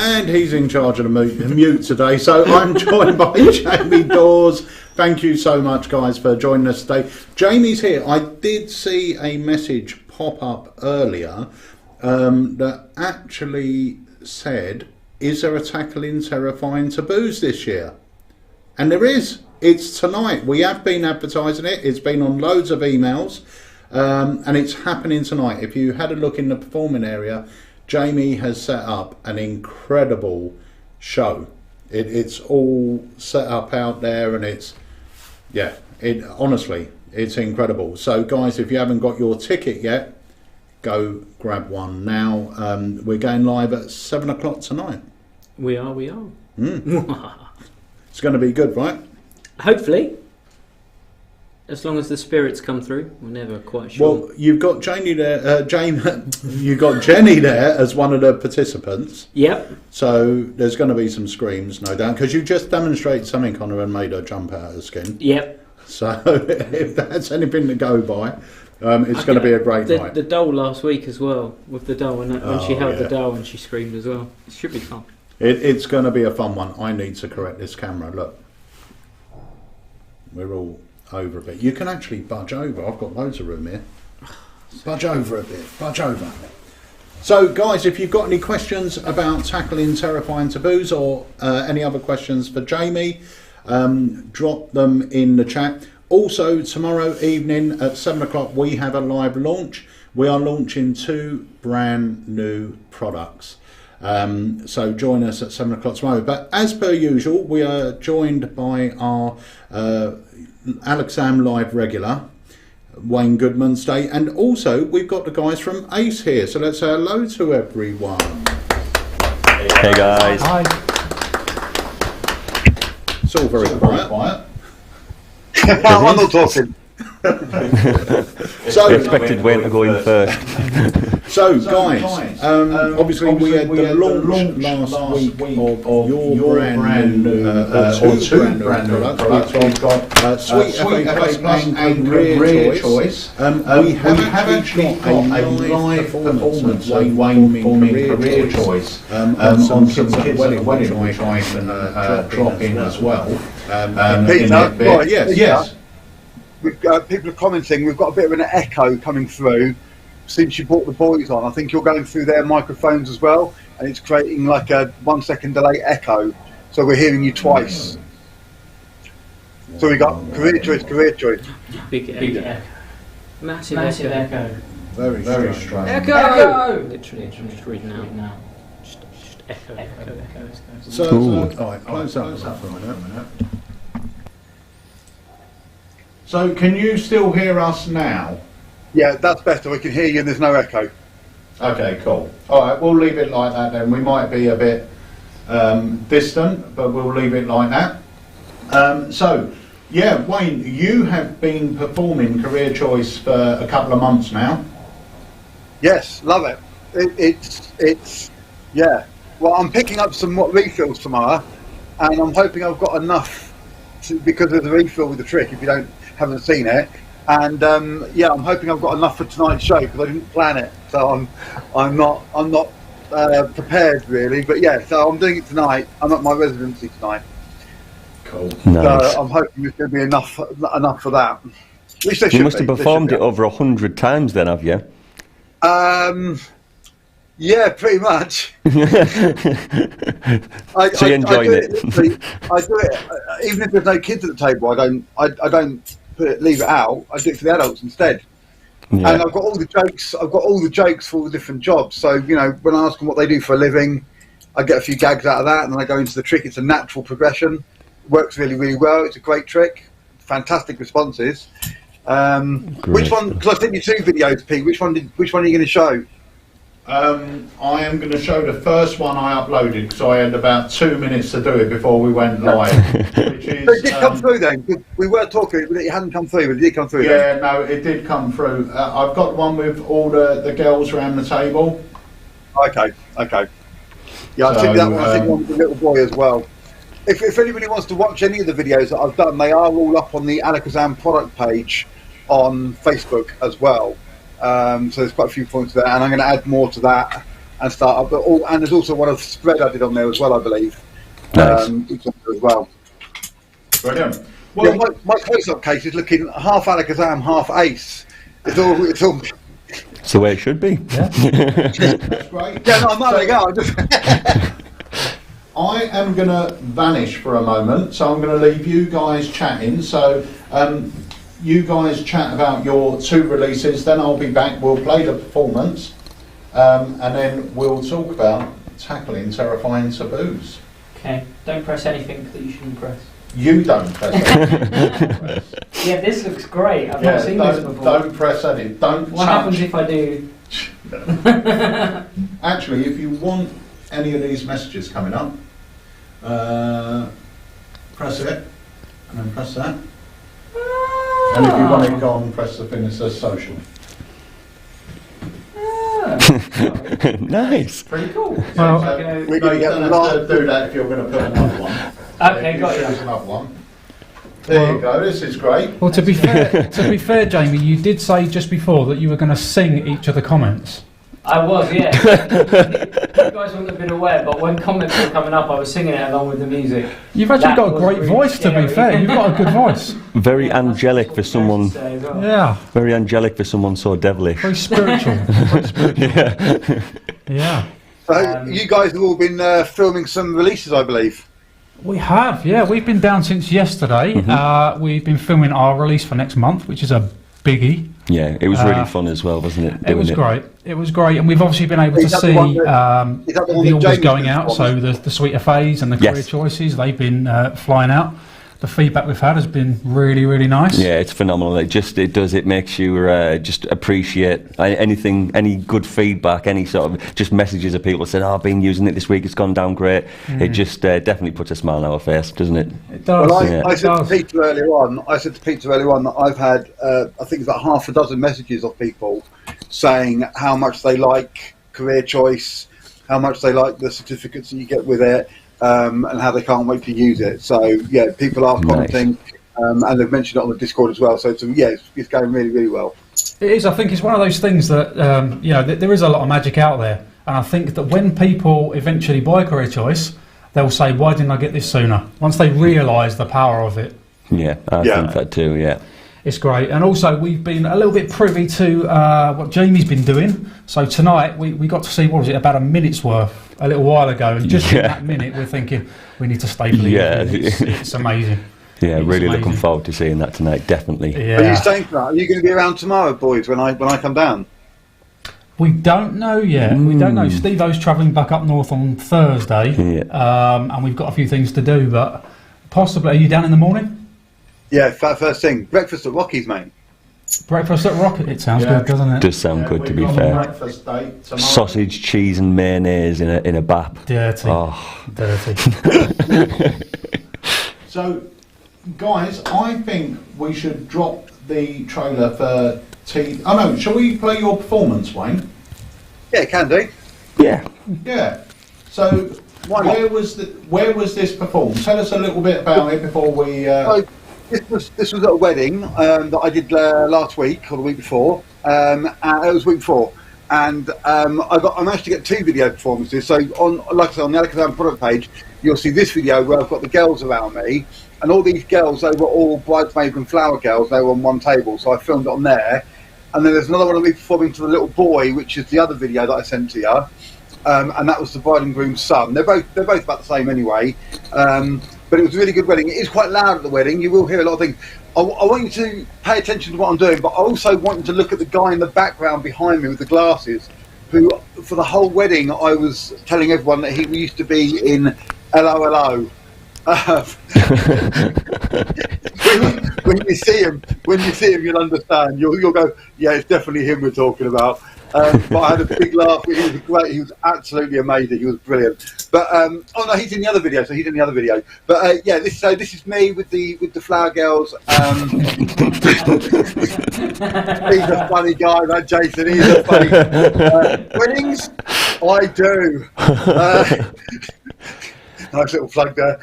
And he's in charge of the mute today. So I'm joined by Jamie Dawes. Thank you so much, guys, for joining us today. Jamie's here. I did see a message pop up earlier that actually said, is there a Tackling Terrifying Taboos this year? And there is. It's tonight. We have been advertising it. It's been on loads of emails. And it's happening tonight. If you had a look in the performing area, Jamie has set up an incredible show. It's all set up out there, and it's, yeah, honestly, it's incredible. So guys, if you haven't got your ticket yet, go grab one now. We're going live at 7 o'clock tonight. We are. It's going to be good, right? Hopefully. As long as the spirits come through, we're never quite sure. Well, you've got Jenny there. You've got Jenny there as one of the participants. Yep. So there's going to be some screams, no doubt, because you just demonstrated something on her and made her jump out of her skin. Yep. So if that's anything to go by, it's going to be a great night. The doll last week as well, with the doll, and when she held the doll and she screamed as well. It should be fun. It's going to be a fun one. I need to correct this camera. Look, we're all over a bit. You can actually budge over. I've got loads of room here. Budge over a bit. Budge over. So, guys, if you've got any questions about Tackling Terrifying Taboos or any other questions for Jamie, drop them in the chat. Also, tomorrow evening at 7 o'clock, we have a live launch. We are launching 2 brand new products. So join us at 7 o'clock tomorrow. But as per usual, we are joined by our Alakazam Live regular, Wayne Goodman's Day, and also we've got the guys from Ace here. So let's say hello to everyone. Hey guys. Hi. It's all very quiet. I'm not talking. So we expected Wayne to go in first. So guys, obviously we had the launch last week of your brand new, two brand new products. We've got Sweet FA Plus and Rare Choice. We have actually got a live performance of Wayne performing Career Choice on some kids at wedding, which I can drop in as well. Yes. People are commenting, we've got a bit of an echo coming through since you brought the boys on. I think you're going through their microphones as well, and it's creating like a 1 second delay echo. So we're hearing you twice. So we got Career Choice. Big echo. Massive echo. Very strange. Echo! Literally, I'm just reading out now. Just echo. So, alright, close up for a minute. So, can you still hear us now? Yeah, that's better. We can hear you and there's no echo. Okay, cool. Alright, we'll leave it like that then. We might be a bit distant, but we'll leave it like that. So, yeah, Wayne, you have been performing Career Choice for a couple of months now. Yes, love it. It's yeah. Well, I'm picking up some more refills tomorrow, and I'm hoping I've got enough because there's a refill with the trick if you haven't seen it. And yeah, I'm hoping I've got enough for tonight's show because I didn't plan it, so I'm not prepared really. But yeah, so I'm doing it tonight. I'm at my residency tonight. Cool. Nice. So I'm hoping there's going to be enough for that. You must have performed it over 100 times then, have you? Yeah, pretty much. So you're enjoying it? I do it even if there's no kids at the table. I don't leave it out. I do it for the adults instead. Yeah. And I've got all the jokes. I've got all the jokes for all the different jobs. So you know, when I ask them what they do for a living, I get a few gags out of that, and then I go into the trick. It's a natural progression. It works really, really well. It's a great trick. Fantastic responses. Which one? Because I sent you 2 videos, Pete. Which one are you going to show? I am going to show the first one I uploaded because I had about 2 minutes to do it before we went live. Which is, so it did come through then? We were talking, but it hadn't come through, but it did come through. Yeah, then? No, it did come through. I've got one with all the girls around the table. Okay. Yeah, I think that one. I think one with the little boy as well. If anybody wants to watch any of the videos that I've done, they are all up on the AlakazamMagicUK product page on Facebook as well. So there's quite a few points there, and I'm going to add more to that and start up. And there's also one of spread I did on there as well, I believe. Nice. Which on there as well. Brilliant. Well, Yeah, my close-up case is looking half Alakazam, half Ace. It's all. It's the way it should be. that's great. Yeah, no, there you go. I am going to vanish for a moment, so I'm going to leave you guys chatting. So you guys chat about your 2 releases, then I'll be back. We'll play the performance, and then we'll talk about tackling terrifying taboos. Okay, don't press anything that you shouldn't press. You don't press anything. Yeah, this looks great. I've not seen this before. Don't press anything. Don't What touch. happens if I do? Actually, if you want any of these messages coming up, press it, and then press that. And if you want it gone, press the thing that says social. Nice. Pretty cool. Well, We're No, going to you get don't have to do that if you're going to put another one. Okay, If got you you. choose another one. There you go. This is great. Well, to be fair, Jamie, you did say just before that you were going to sing each of the comments. I was, yeah. You guys wouldn't have been aware, but when comments were coming up, I was singing it along with the music. You've actually That got a was great really voice, to be scary. fair. You've got a good voice. Very Yeah, that's angelic what for I was someone. supposed to say as well. Yeah, Very angelic for someone so devilish. very spiritual. Very spiritual. Yeah. So you guys have all been filming some releases, I believe. We have, yeah. We've been down since yesterday. We've been filming our release for next month, which is a biggie. Yeah, it was really fun as well, wasn't it? It was great. It was great, and we've obviously been able to Is that see the one the that orders Jamie's going been out. So the Sweet of Phase and the Yes. Career Choices, they've been flying out. The feedback we've had has been really, really nice. Yeah, it's phenomenal. It makes you just appreciate anything, any good feedback, any sort of just messages of people saying, "Oh, I've been using it this week. It's gone down great." It just definitely puts a smile on our face, doesn't it? It does. Well, Yeah. I said to does. Peter earlier on. That I've had, I think, about half a dozen messages of people saying how much they like Career Choice, how much they like the certificates that you get with it, and how they can't wait to use it. So yeah, people are commenting, and they've mentioned it on the Discord as well. So it's going really, really well. It is. I think it's one of those things that there is a lot of magic out there, and I think that when people eventually buy Career Choice, they'll say, "Why didn't I get this sooner?" Once they realise the power of it. Yeah, I think that too. Yeah. It's great, and also we've been a little bit privy to what Jamie's been doing. So tonight we got to see, what was it, about a minute's worth a little while ago, and just in that minute we're thinking we need to stay believing. Yeah. It's amazing. Yeah, It's really amazing. looking forward to seeing that tonight. Definitely. Are you Yeah, staying for that? Are you going to be around tomorrow, boys? When I come down? we don't know yet. We don't know. Steve O's travelling back up north on Thursday, and we've got a few things to do, but possibly. Are you down in the morning? Yeah, first thing, breakfast at Rocky's, mate. Breakfast at Rocket. It sounds good, doesn't it? Does sound good, to be we've got a fair. breakfast date tomorrow. Sausage, cheese, and mayonnaise in a bap. Dirty. Oh, Dirty. So, guys, I think we should drop the trailer for Oh no, shall we play your performance, Wayne? Yeah, can do. yeah. Yeah. So, Why not? where was this performed? Tell us a little bit about it before we. So this was at a wedding that I did last week or the week before. It was week before, and I managed to get 2 video performances. So like I said, on the ALAKAZAM product page, you'll see this video where I've got the girls around me, and all these girls, they were all bridesmaids and flower girls. They were on one table, so I filmed it on there. And then there's another one of me performing to the little boy, which is the other video that I sent to you. And that was the bride and groom's son. They're both about the same anyway. But it was a really good wedding. It is quite loud at the wedding. You will hear a lot of things. I want you to pay attention to what I'm doing, but I also want you to look at the guy in the background behind me with the glasses, who, for the whole wedding, I was telling everyone that he used to be in LOLO. When you see him, you'll understand. You'll go, yeah, it's definitely him we're talking about. But I had a big laugh. He was great. He was absolutely amazing. He was brilliant. But oh no, he's in the other video. But yeah, this is me with the flower girls. He's a funny guy, that Jason. He's a funny. Weddings, I do. Nice little plug there.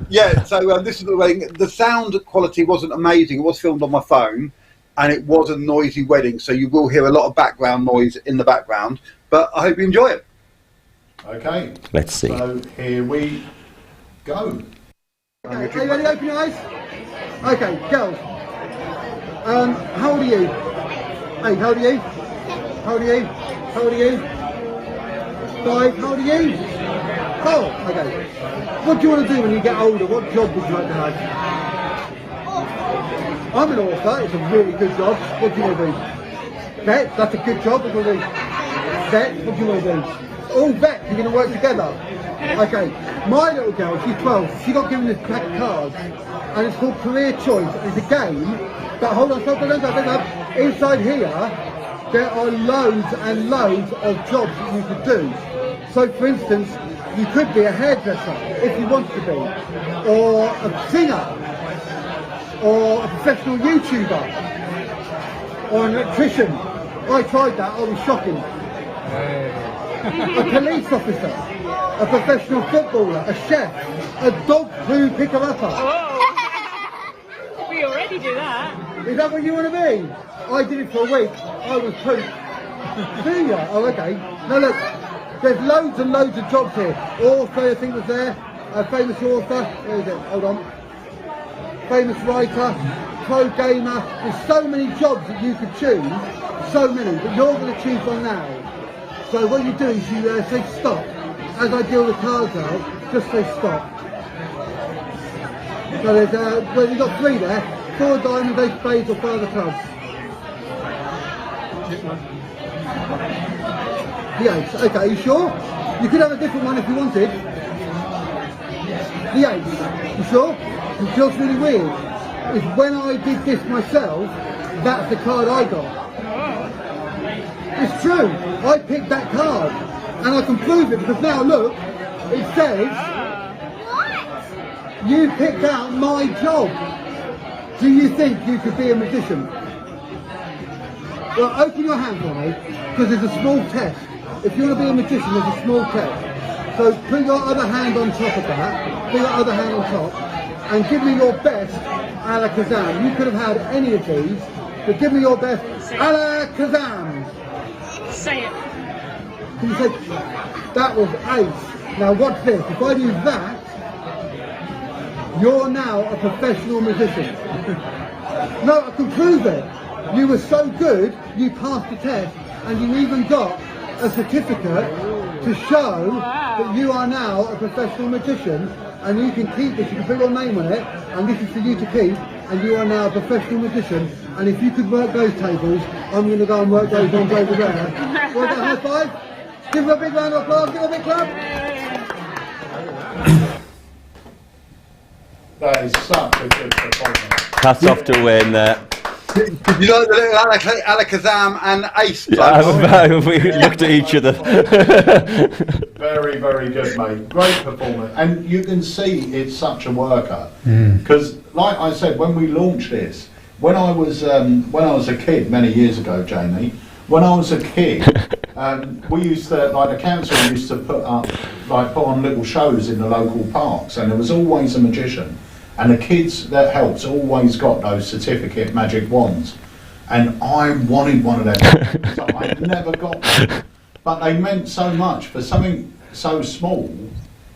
Yeah, so this is the wedding. The sound quality wasn't amazing. It was filmed on my phone, and it was a noisy wedding, so you will hear a lot of background noise in the background. But I hope you enjoy it. Okay. Let's see. So here we go. Okay, are you ready? Open your eyes. Okay, girls. How old are you? Hey, how old are you? How old are you? How old are you? 5. How old are you? 4. Okay. What do you want to do when you get older? What job would you like to have? I'm an author. It's a really good job. What do you want to do? Vet? That's a good job. What do you want to do? Vet? What do you want to do? All vets. You're going to work together. Okay. My little girl, she's 12. She got given this pack of cards, and it's called Career Choice. It's a game. But hold on, stop. Inside here, there are loads and loads of jobs that you could do. So, for instance, you could be a hairdresser if you want to be, or a singer, or a professional YouTuber, or an electrician. I tried that, I was shocking. A police officer, a professional footballer, a chef, a dog poo picker-upper. We already do that. Is that what you want to be? I did it for a week. I was pooped. Do you? Oh, okay. Now look, there's loads and loads of jobs here. Author, I think was there. A famous author. Where is it? Hold on. Famous writer, pro gamer. There's so many jobs that you could choose. So many, but you're going to choose one now. So what you do is you say stop. As I deal the cards out, just say stop. So there's well, you've got 3 there. 4 diamonds, 8 spades, or 5 of clubs. The 8. Okay, are you sure? You could have a different one if you wanted. The 8. You sure? It feels really weird. Is when I did this myself, that's the card I got. It's true. I picked that card, and I can prove it because now look, it says you picked out my job. Do you think you could be a magician? Well, open your hand for me, because there's a small test. If you want to be a magician, there's a small test. So put your other hand on top of that, put your other hand on top, and give me your best ALAKAZAM. You could have had any of these, but give me your best ALAKAZAM. Say it. Can you say, that was ace. Now watch this, if I do that, you're now a professional magician. No, I can prove it. You were so good, you passed the test, and you even got a certificate to show that you are now a professional magician, and you can keep this, you can put your name on it, and this is for you to keep, and you are now a professional magician. And if you could work those tables, I'm going to go and work those ones over there. Want a high five? Give her a big round of applause, give her a big clap. That is such a good performance. Hats off to Wayne there. You know the little ALAKAZAM and Ace. We looked at each other. Very, very good, mate. Great performance, and you can see it's such a worker. Because, like I said, when we launched this, when I was a kid many years ago, Jamie. When I was a kid, we used to, like the council used to put on little shows in the local parks, and there was always a magician. And the kids that helped always got those certificate magic wands. And I wanted one of them. So I never got them. But they meant so much. For something so small,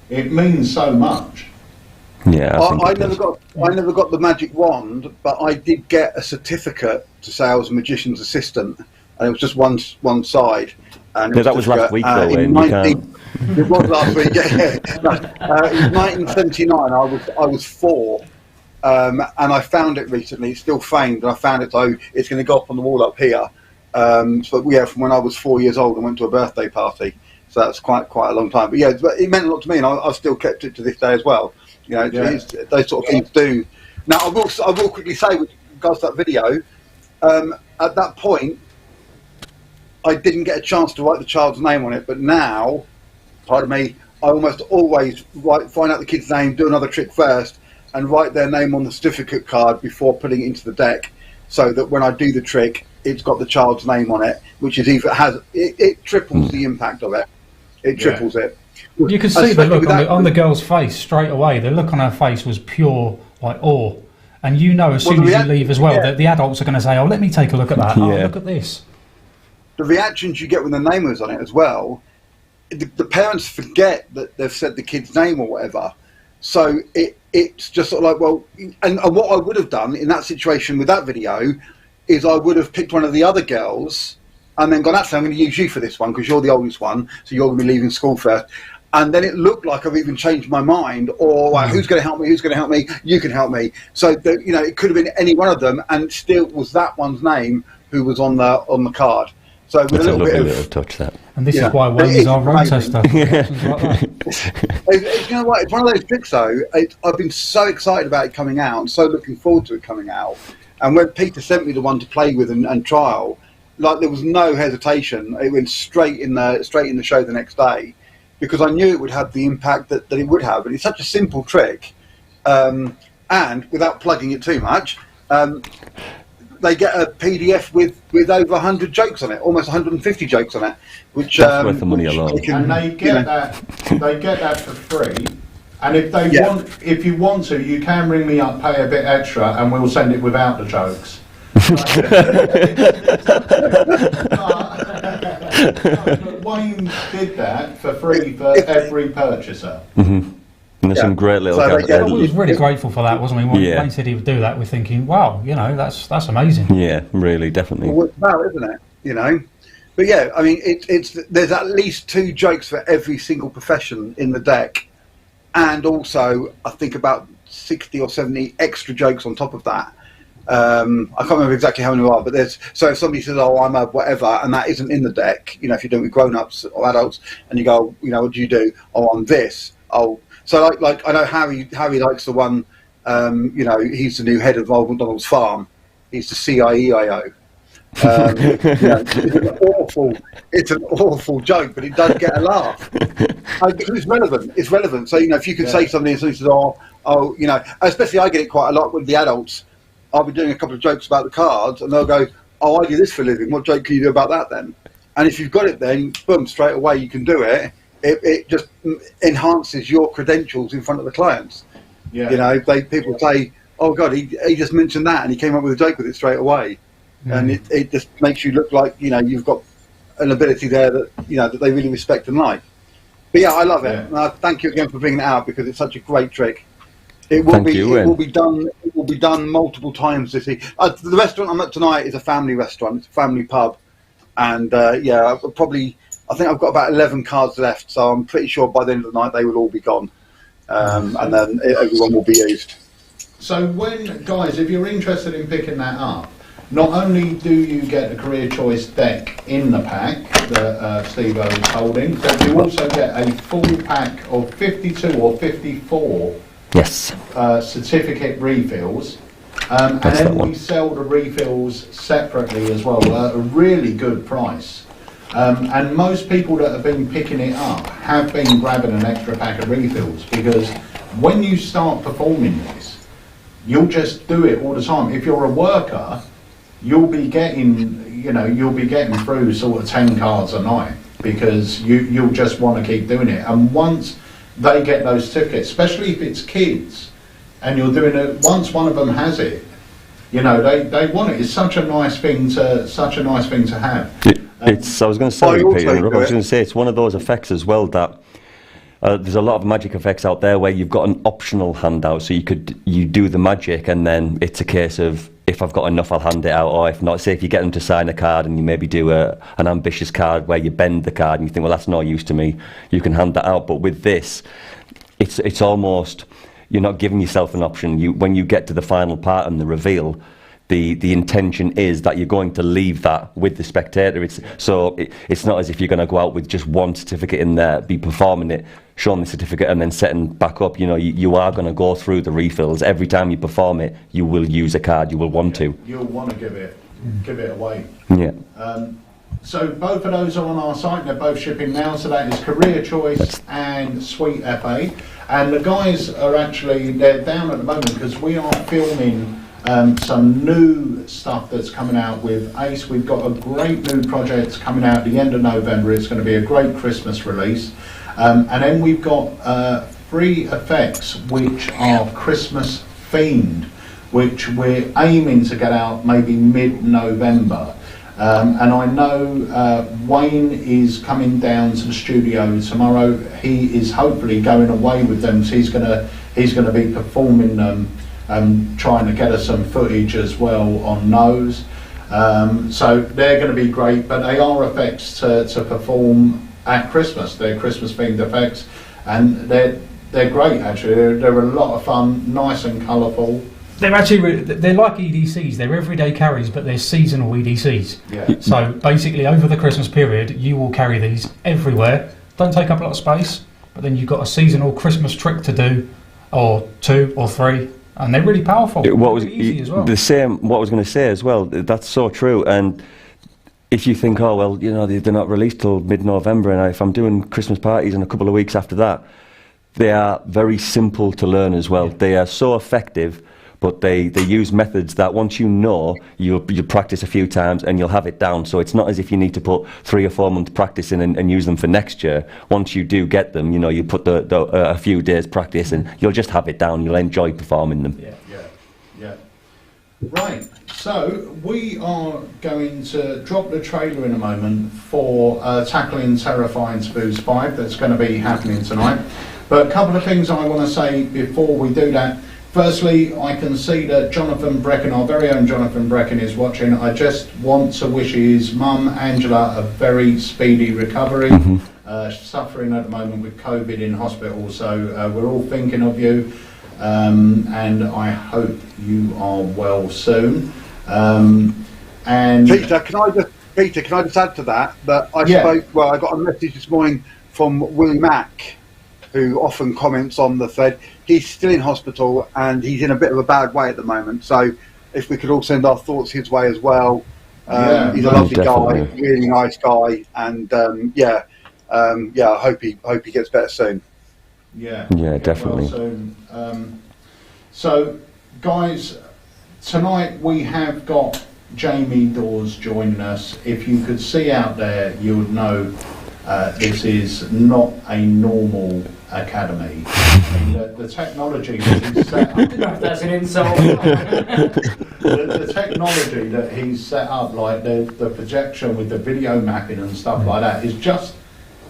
it means so much. Yeah, I never got the magic wand, but I did get a certificate to say I was a magician's assistant. And it was just one side. And that was last week though, Wayne. It was last week, yeah. In 1979, I was 4, and I found it recently. It's still framed, and I found it, so it's going to go up on the wall up here. So yeah, from when I was 4 years old, I went to a birthday party, so that's quite a long time. But yeah, it meant a lot to me, and I've still kept it to this day as well. You know, those sort of things do. Now, I will quickly say with regards to that video, at that point, I didn't get a chance to write the child's name on it, but now, pardon me, I almost always find out the kid's name, do another trick first, and write their name on the certificate card before putting it into the deck, so that when I do the trick, it's got the child's name on it, which is it triples the impact of it. It triples it. You can see the look on the girl's face straight away. The look on her face was pure like awe, and you know as soon as you leave as well that the adults are going to say, "Oh, let me take a look at that. Oh, look at this." The reactions you get when the name was on it as well, the parents forget that they've said the kid's name or whatever. So it's just sort of like, well, and what I would have done in that situation with that video is I would have picked one of the other girls and then gone, actually, I'm going to use you for this one because you're the oldest one, so you're going to be leaving school first. And then it looked like I've even changed my mind, or like, who's going to help me? Who's going to help me? You can help me. So you know, it could have been any one of them, and still was that one's name who was on the card. So with That's a little little touch, that. And this is why Wayne is our road tester. You know what? It's one of those tricks, though. I've been so excited about it coming out, and so looking forward to it coming out. And when Peter sent me the one to play with and trial, like there was no hesitation. It went straight in the show the next day, because I knew it would have the impact that it would have. And it's such a simple trick, and without plugging it too much. They get a PDF with over 100 jokes on it, almost 150 jokes on it, which that's worth the money alone. And they get that for free. And if they want, if you want to, you can ring me up, pay a bit extra, and we'll send it without the jokes. But Wayne did that for free for every purchaser. Mm-hmm. And there's some great little. I was really grateful for that, wasn't he? When Wayne said he would do that, we're thinking, wow, you know, that's amazing. Yeah, really, definitely. Well, it's about, isn't it? You know, but yeah, I mean, there's at least 2 jokes for every single profession in the deck, and also I think about 60 or 70 extra jokes on top of that. I can't remember exactly how many there are, but there's, so if somebody says, oh, I'm a whatever, and that isn't in the deck, you know, if you're doing it with grown-ups or adults, and you go, you know, what do you do? Oh, I'm this. Oh, so like I know Harry likes the one, you know, he's the new head of Old McDonald's farm. He's the CIEIO. You know, it's an awful joke, but it does get a laugh. It's relevant. It's relevant. So, you know, if you could say something and somebody says, oh, you know, especially I get it quite a lot with the adults. I'll be doing a couple of jokes about the cards, and they'll go, oh, I do this for a living. What joke can you do about that then? And if you've got it then, boom, straight away you can do it. It just enhances your credentials in front of the clients. Yeah. You know, people say, oh, God, he just mentioned that, and he came up with a joke with it straight away. And it just makes you look like, you know, you've got an ability there that, you know, that they really respect and like. But yeah, I love it. And thank you again for bringing it out, because it's such a great trick. It will be done multiple times this week. The restaurant I'm at tonight is a family restaurant. It's a family pub, and yeah, I think I've got about 11 cards left, so I'm pretty sure by the end of the night they will all be gone, and then everyone will be used. So guys, if you're interested in picking that up, not only do you get a career choice deck in the pack that Steve-O is holding, but you also get a full pack of 52 or 54 certificate refills, and then we sell the refills separately as well at a really good price. And most people that have been picking it up have been grabbing an extra pack of refills, because when you start performing this, you'll just do it all the time. If you're a worker, you'll be getting through sort of 10 cards a night, because you'll just want to keep doing it. And once they get those certificates, especially if it's kids, and you're doing it, once one of them has it, you know, they want it. It's such a nice thing to have. I was going to say, Peter, I was going to say, it's one of those effects as well that there's a lot of magic effects out there where you've got an optional handout, so you do the magic, and then it's a case of, if I've got enough, I'll hand it out, or if not, say if you get them to sign a card and you maybe do an ambitious card where you bend the card and you think, well, that's no use to me, you can hand that out. But with this, it's almost, you're not giving yourself an option. When you get to the final part and the reveal, the intention is that you're going to leave that with the spectator. It's not as if you're going to go out with just one certificate in there, be performing it, showing the certificate, and then setting back up. You know, you are going to go through the refills. Every time you perform it, you will use a card. You will want to. You'll want to give it away. Yeah. So both of those are on our site. They're both shipping now. So that is Career Choice and Sweet FA. And the guys are they're down at the moment because we are filming some new stuff that's coming out with Ace. We've got a great new project coming out at the end of November. It's going to be a great Christmas release. And then we've got 3 effects which are Christmas themed, which we're aiming to get out maybe mid-November. And I know Wayne is coming down to the studio tomorrow. He is hopefully going away with them, so he's gonna be performing them, trying to get us some footage as well on those. So they're going to be great, but they are effects to perform at Christmas. They're Christmas themed effects, and they're great actually. They're a lot of fun, nice and colourful. They're actually they're like EDCs. They're everyday carries, but they're seasonal EDCs. Yeah. So basically, over the Christmas period, you will carry these everywhere. Don't take up a lot of space, but then you've got a seasonal Christmas trick to do, or 2 or 3, and they're really powerful. What was really easy as well. the same? What I was going to say as well. That's so true. And if you think, oh well, you know, they're not released till mid-November, and if I'm doing Christmas parties in a couple of weeks after that, they are very simple to learn as well. They are so effective. But they use methods that once you know, you practice a few times and you'll have it down. So it's not as if you need to put 3 or 4 months practice in and use them for next year. Once you do get them, you know, you put a few days practice and you'll just have it down. You'll enjoy performing them. Yeah. Right, so we are going to drop the trailer in a moment for Tackling Terrifying Taboos 5 that's going to be happening tonight. But a couple of things I want to say before we do that. Firstly, I can see that Jonathan Brecken, our very own Jonathan Brecken, is watching. I just want to wish his mum, Angela, a very speedy recovery. Suffering at the moment with COVID in hospital, so we're all thinking of you, and I hope you are well soon. And Peter, can I just add to that I got a message this morning from Willie Mack, who often comments on the thread. He's still in hospital and he's in a bit of a bad way at the moment. So if we could all send our thoughts his way as well. He's a lovely guy, really nice guy, and I hope he gets better soon. Yeah, definitely. Well soon. So, guys, tonight we have got Jamie Dawes joining us. If you could see out there, you would know this is not a normal academy. The technology that he's set up, I don't know if that's an insult. the technology that he's set up, like the projection with the video mapping and stuff like that, is just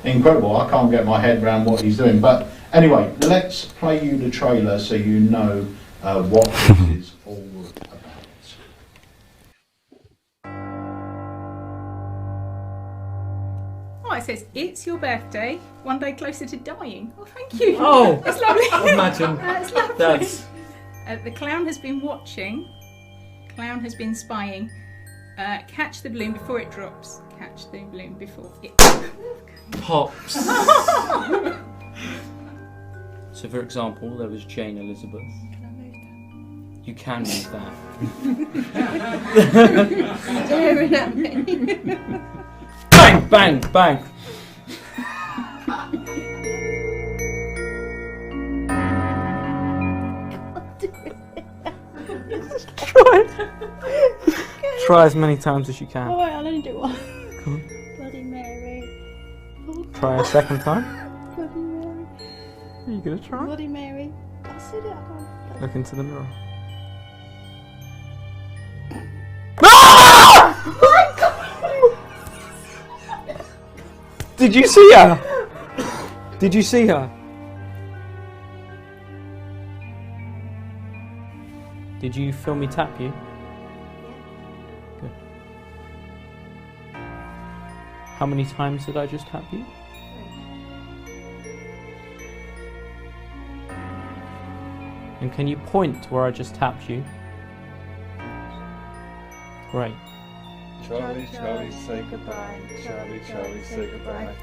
incredible. I can't get my head around what he's doing. But anyway, let's play you the trailer so you know what this is all about. Oh, it says, it's your birthday, one day closer to dying. Oh, thank you. Oh, That's lovely. imagine. That's lovely. That's The clown has been watching. Clown has been spying. Catch the balloon before it drops. Catch the balloon before it pops. So, for example, there was Jane Elizabeth. You can move that. Staring at me. Bang, bang, bang. Try as many times as you can. Alright, I'll only do one. Bloody Mary. Try a second time. Bloody Mary. Are you gonna try? Bloody Mary. I said it, I can't. Look into the mirror. Did you see her? Did you see her? Did you feel me tap you? Good. How many times did I just tap you? And can you point to where I just tapped you? Great. Charlie, Charlie, say goodbye. Charlie, Charlie, say goodbye.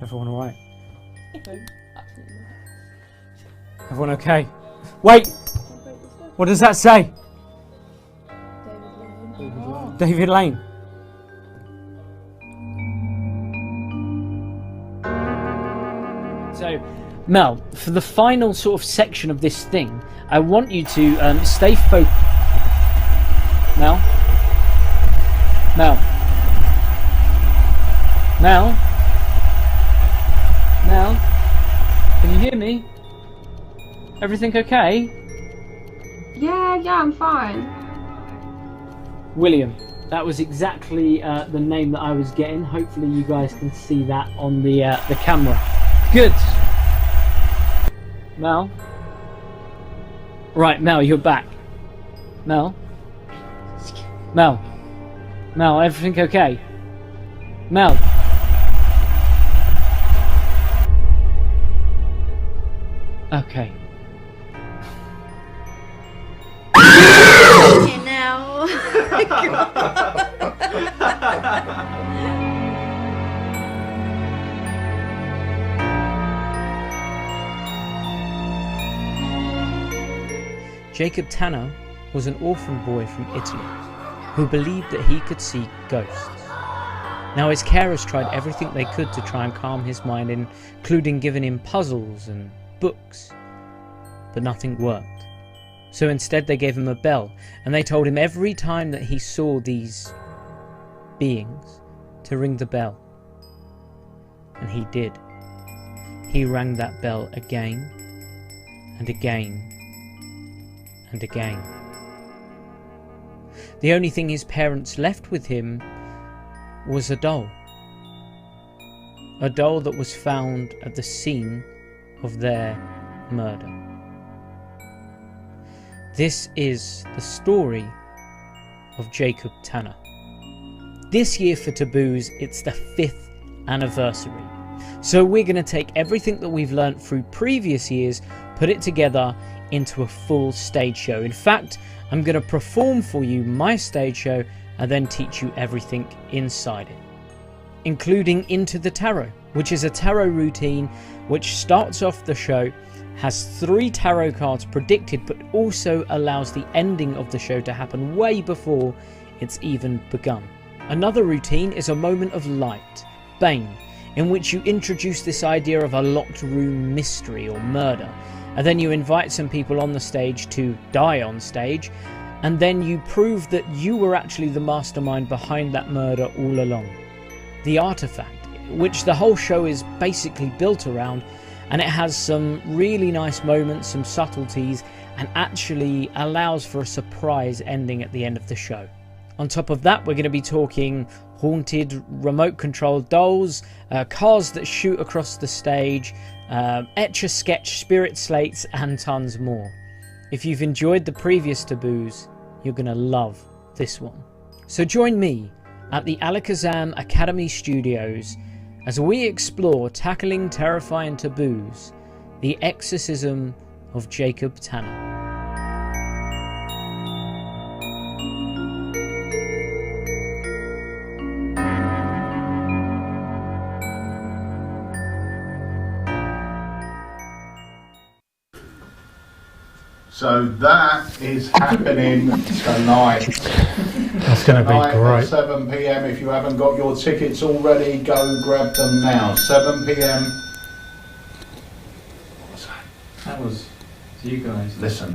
Everyone alright? Everyone okay? Wait! What does that say? David Lane. So, Mel, for the final sort of section of this thing, I want you to stay focused. Mel? Mel? Mel? Mel? Can you hear me? Everything okay? Yeah, I'm fine. William. That was exactly the name that I was getting. Hopefully you guys can see that on the camera. Good. Mel? Right, Mel, you're back. Mel? Mel? Mel, everything okay? Mel? Okay. You know. Jacob Tanner was an orphan boy from Italy who believed that he could see ghosts. Now his carers tried everything they could to try and calm his mind, including giving him puzzles and books, but nothing worked. So instead they gave him a bell, and they told him every time that he saw these beings to ring the bell. And he did. He rang that bell again and again and again. The only thing his parents left with him was a doll. A doll that was found at the scene of their murder. This is the story of Jacob Tanner. This year for Taboos, it's the 5th anniversary. So we're going to take everything that we've learnt through previous years, put it together into a full stage show. In fact, I'm going to perform for you my stage show and then teach you everything inside it, including Into the Tarot, which is a tarot routine which starts off the show, has 3 tarot cards predicted, but also allows the ending of the show to happen way before it's even begun. Another routine is a moment of light, Bane, in which you introduce this idea of a locked room mystery or murder, and then you invite some people on the stage to die on stage, and then you prove that you were actually the mastermind behind that murder all along. The Artifact, which the whole show is basically built around, and it has some really nice moments, some subtleties, and actually allows for a surprise ending at the end of the show. On top of that, we're going to be talking haunted remote controlled dolls, cars that shoot across the stage, etch-a-sketch spirit slates, and tons more. If you've enjoyed the previous Taboos, you're going to love this one. So join me at the AlakazamMagicUK Academy Studios as we explore tackling terrifying taboos, the exorcism of Jacob Tanner. So that is happening tonight. That's going to be great. At 7 p.m. If you haven't got your tickets already, go grab them now. 7 p.m. What's that? That was to you guys. Listen.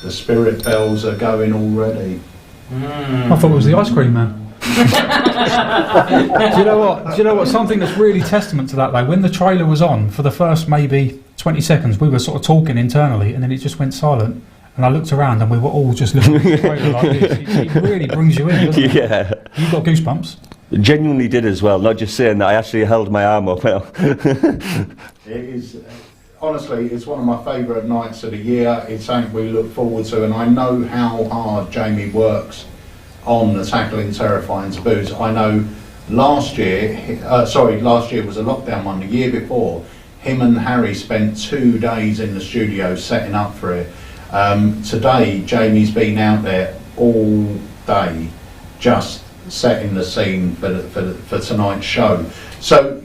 The spirit bells are going already. I thought it was the ice cream man. Do you know what? Do you know what? Something that's really testament to that, though, when the trailer was on for the first maybe 20 seconds, we were sort of talking internally, and then it just went silent. And I looked around, and we were all just looking at the trailer like this. It really brings you in, doesn't it? Yeah. You got goosebumps. Genuinely did as well. Not just saying that. I actually held my arm up. It is. Honestly, it's one of my favourite nights of the year. It's something we look forward to, and I know how hard Jamie works on the Tackling Terrifying Taboos. I know last year was a lockdown one. The year before, him and Harry spent 2 days in the studio setting up for it. Today, Jamie's been out there all day just setting the scene for tonight's show. So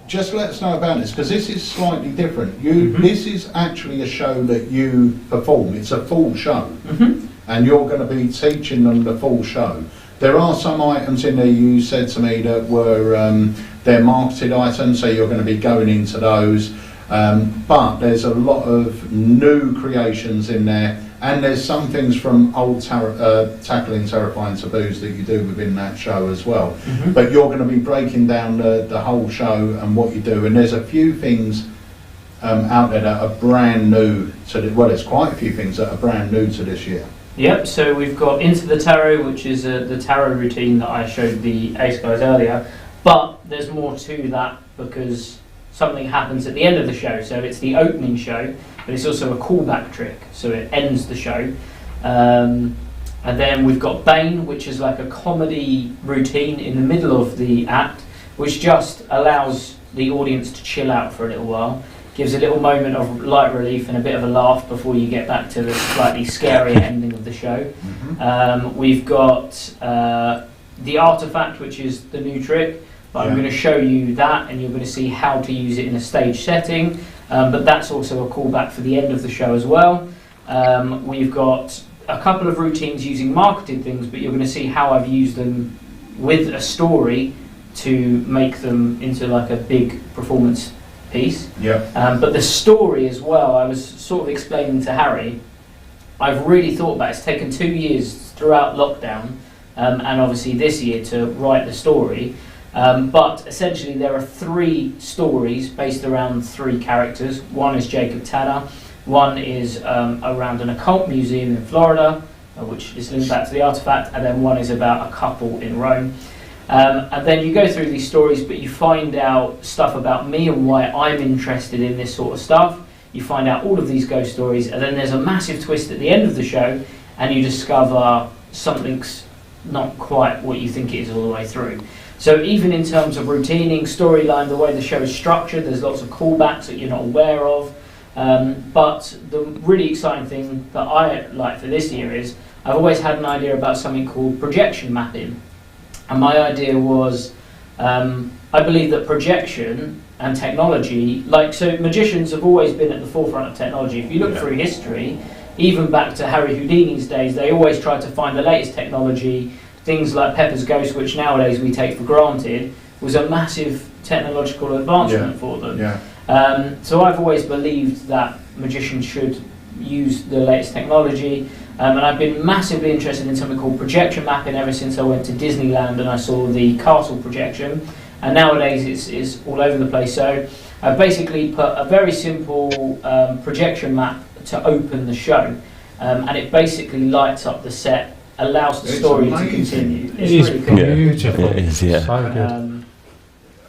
just let us know about this, because this is slightly different. This is actually a show that you perform. It's a full show. And you're going to be teaching them the full show. There are some items in there you said to me that were they're marketed items, so you're going to be going into those. But there's a lot of new creations in there, and there's some things from old Tackling Terrifying Taboos that you do within that show as well. Mm-hmm. But you're going to be breaking down the whole show and what you do, and there's a few things out there that are brand new to well, there's quite a few things that are brand new to this year. Yep, so we've got Into the Tarot, which is the tarot routine that I showed the Ace guys earlier, but there's more to that because something happens at the end of the show. So it's the opening show, but it's also a callback trick, so it ends the show. And then we've got Bane, which is like a comedy routine in the middle of the act, which just allows the audience to chill out for a little while. Gives a little moment of light relief and a bit of a laugh before you get back to the slightly scarier ending of the show. Mm-hmm. We've got the Artifact, which is the new trick, but I'm going to show you that and you're going to see how to use it in a stage setting, but that's also a callback for the end of the show as well. We've got a couple of routines using marketed things, but you're going to see how I've used them with a story to make them into like a big performance piece. But the story as well, I was sort of explaining to Harry, I've really thought about it. It's taken 2 years throughout lockdown and obviously this year to write the story, but essentially there are 3 stories based around 3 characters. One is Jacob Tanner, one is around an occult museum in Florida, which is linked back to the Artifact, and then one is about a couple in Rome. And then you go through these stories, but you find out stuff about me and why I'm interested in this sort of stuff. You find out all of these ghost stories, and then there's a massive twist at the end of the show, and you discover something's not quite what you think it is all the way through. So even in terms of routining, storyline, the way the show is structured, there's lots of callbacks that you're not aware of. But the really exciting thing that I like for this year is I've always had an idea about something called projection mapping. And my idea was, I believe that projection and technology, so magicians have always been at the forefront of technology. If you look through history, even back to Harry Houdini's days, they always tried to find the latest technology. Things like Pepper's Ghost, which nowadays we take for granted, was a massive technological advancement for them. So I've always believed that magicians should use the latest technology. And I've been massively interested in something called projection mapping ever since I went to Disneyland and I saw the castle projection. And nowadays it's all over the place. So I've basically put a very simple projection map to open the show. And it basically lights up the set, allows the story to continue. It's really cool. Beautiful. It is, yeah. So good.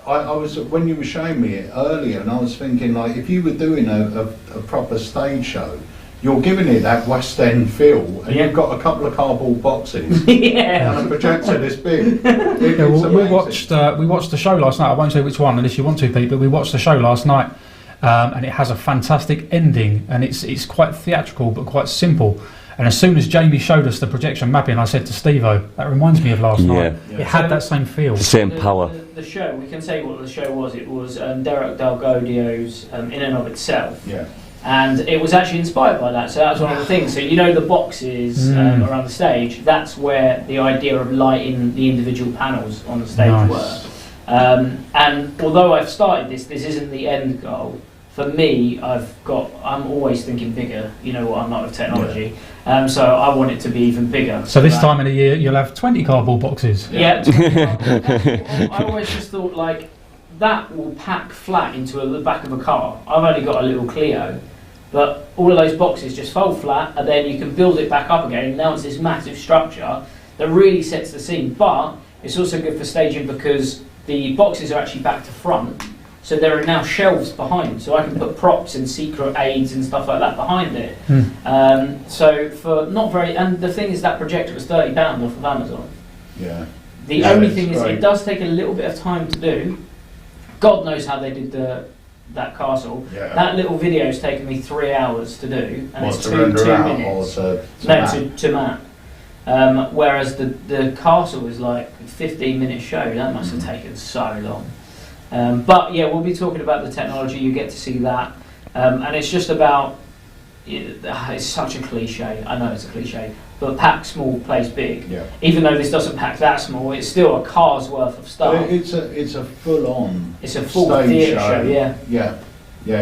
I was, when you were showing me it earlier, and I was thinking, like, if you were doing a proper stage show, you're giving it that West End feel, and you've got a couple of cardboard boxes and a projector this big. We watched the show last night. I won't say which one unless you want to, Pete, but we watched the show last night, and it has a fantastic ending, and it's quite theatrical but quite simple. And as soon as Jamie showed us the projection mapping, I said to Steve-O, that reminds me of last night. It had that same feel. Same power. The show, we can say what the show was. It was Derek Dalgodio's In and of Itself. And it was actually inspired by that. So that was one of the things. So you know the boxes around the stage, that's where the idea of lighting the individual panels on the stage were. And although I've started this isn't the end goal. For me, I'm always thinking bigger, you know what I'm like with technology. So I want it to be even bigger. So this time of the year, you'll have 20 cardboard boxes. I always just thought, like, that will pack flat into the back of a car. I've only got a little Clio, but all of those boxes just fold flat, and then you can build it back up again. Now it's this massive structure that really sets the scene. But it's also good for staging because the boxes are actually back to front. So there are now shelves behind, so I can put props and secret aids and stuff like that behind it. So for not very, and the thing is that projector was £30 off of Amazon. The only thing is it does take a little bit of time to do. God knows how they did that castle. That little video has taken me 3 hours to do, and it's 2 minutes. To map. Whereas the castle is like a 15-minute show. That must have taken so long. But yeah, we'll be talking about the technology. You get to see that, and it's just about. It's such a cliche. I know it's a cliche, but pack small, plays big. Yeah. Even though this doesn't pack that small, it's still a car's worth of stuff. But it's a full on. It's a full stage theatre show, yeah. Yeah.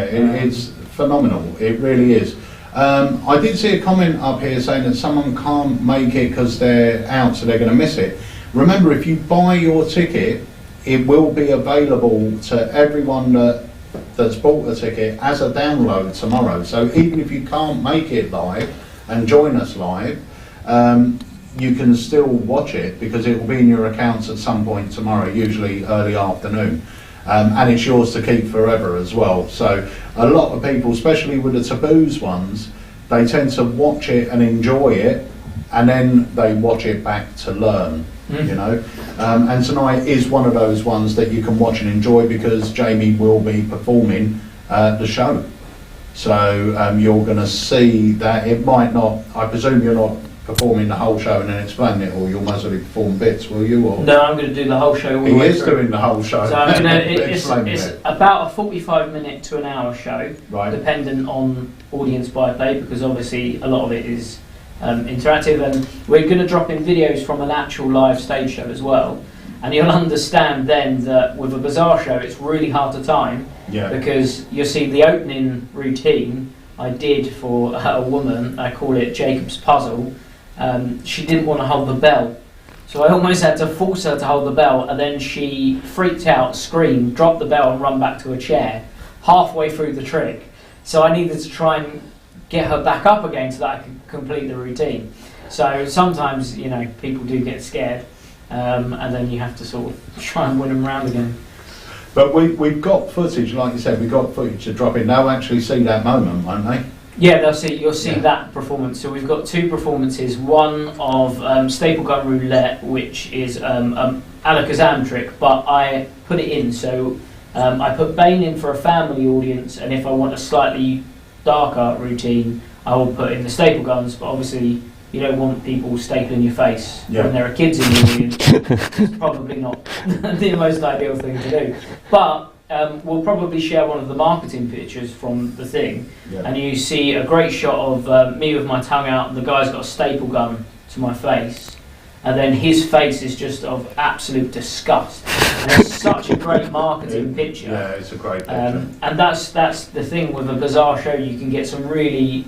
It's phenomenal. It really is. I did see a comment up here saying that someone can't make it because they're out, so they're going to miss it. Remember, if you buy your ticket, it will be available to everyone that's bought a ticket as a download tomorrow. So even if you can't make it live and join us live, you can still watch it because it will be in your accounts at some point tomorrow, usually early afternoon. And it's yours to keep forever as well. So a lot of people, especially with the taboos ones, they tend to watch it and enjoy it, and then they watch it back to learn. You know, and tonight is one of those ones that you can watch and enjoy because Jamie will be performing the show. So you're going to see that it might not, I presume you're not performing the whole show and then explaining it, or you'll mostly perform bits, will you? Or? No, I'm going to do the whole show all the way through. He is doing the whole show. So it's about a 45-minute to an hour show, dependent on audience by play, because obviously a lot of it is interactive, and we're going to drop in videos from an actual live stage show as well, and you'll understand then that with a bazaar show it's really hard to time, because you'll see the opening routine I did for a woman, I call it Jacob's puzzle. She didn't want to hold the bell, so I almost had to force her to hold the bell, and then she freaked out, screamed, dropped the bell and run back to a chair halfway through the trick. So I needed to try and get her back up again so that I could complete the routine. So sometimes, you know, people do get scared, and then you have to sort of try and win them round again. But we've got footage, like you said, we've got footage to drop in. They'll actually see that moment, won't they? Yeah, you'll see that performance. So we've got two performances. One of Staple Gun Roulette, which is ALAKAZAM trick, but I put it in. So I put Bane in for a family audience, and if I want a slightly darker routine, I will put in the staple guns, but obviously you don't want people stapling your face when there are kids in the audience. It's probably not the most ideal thing to do. But we'll probably share one of the marketing pictures from the thing, and you see a great shot of me with my tongue out, and the guy's got a staple gun to my face, and then his face is just of absolute disgust. And it's such a great marketing picture. Yeah, it's a great picture. And that's the thing with a bazaar show, you can get some really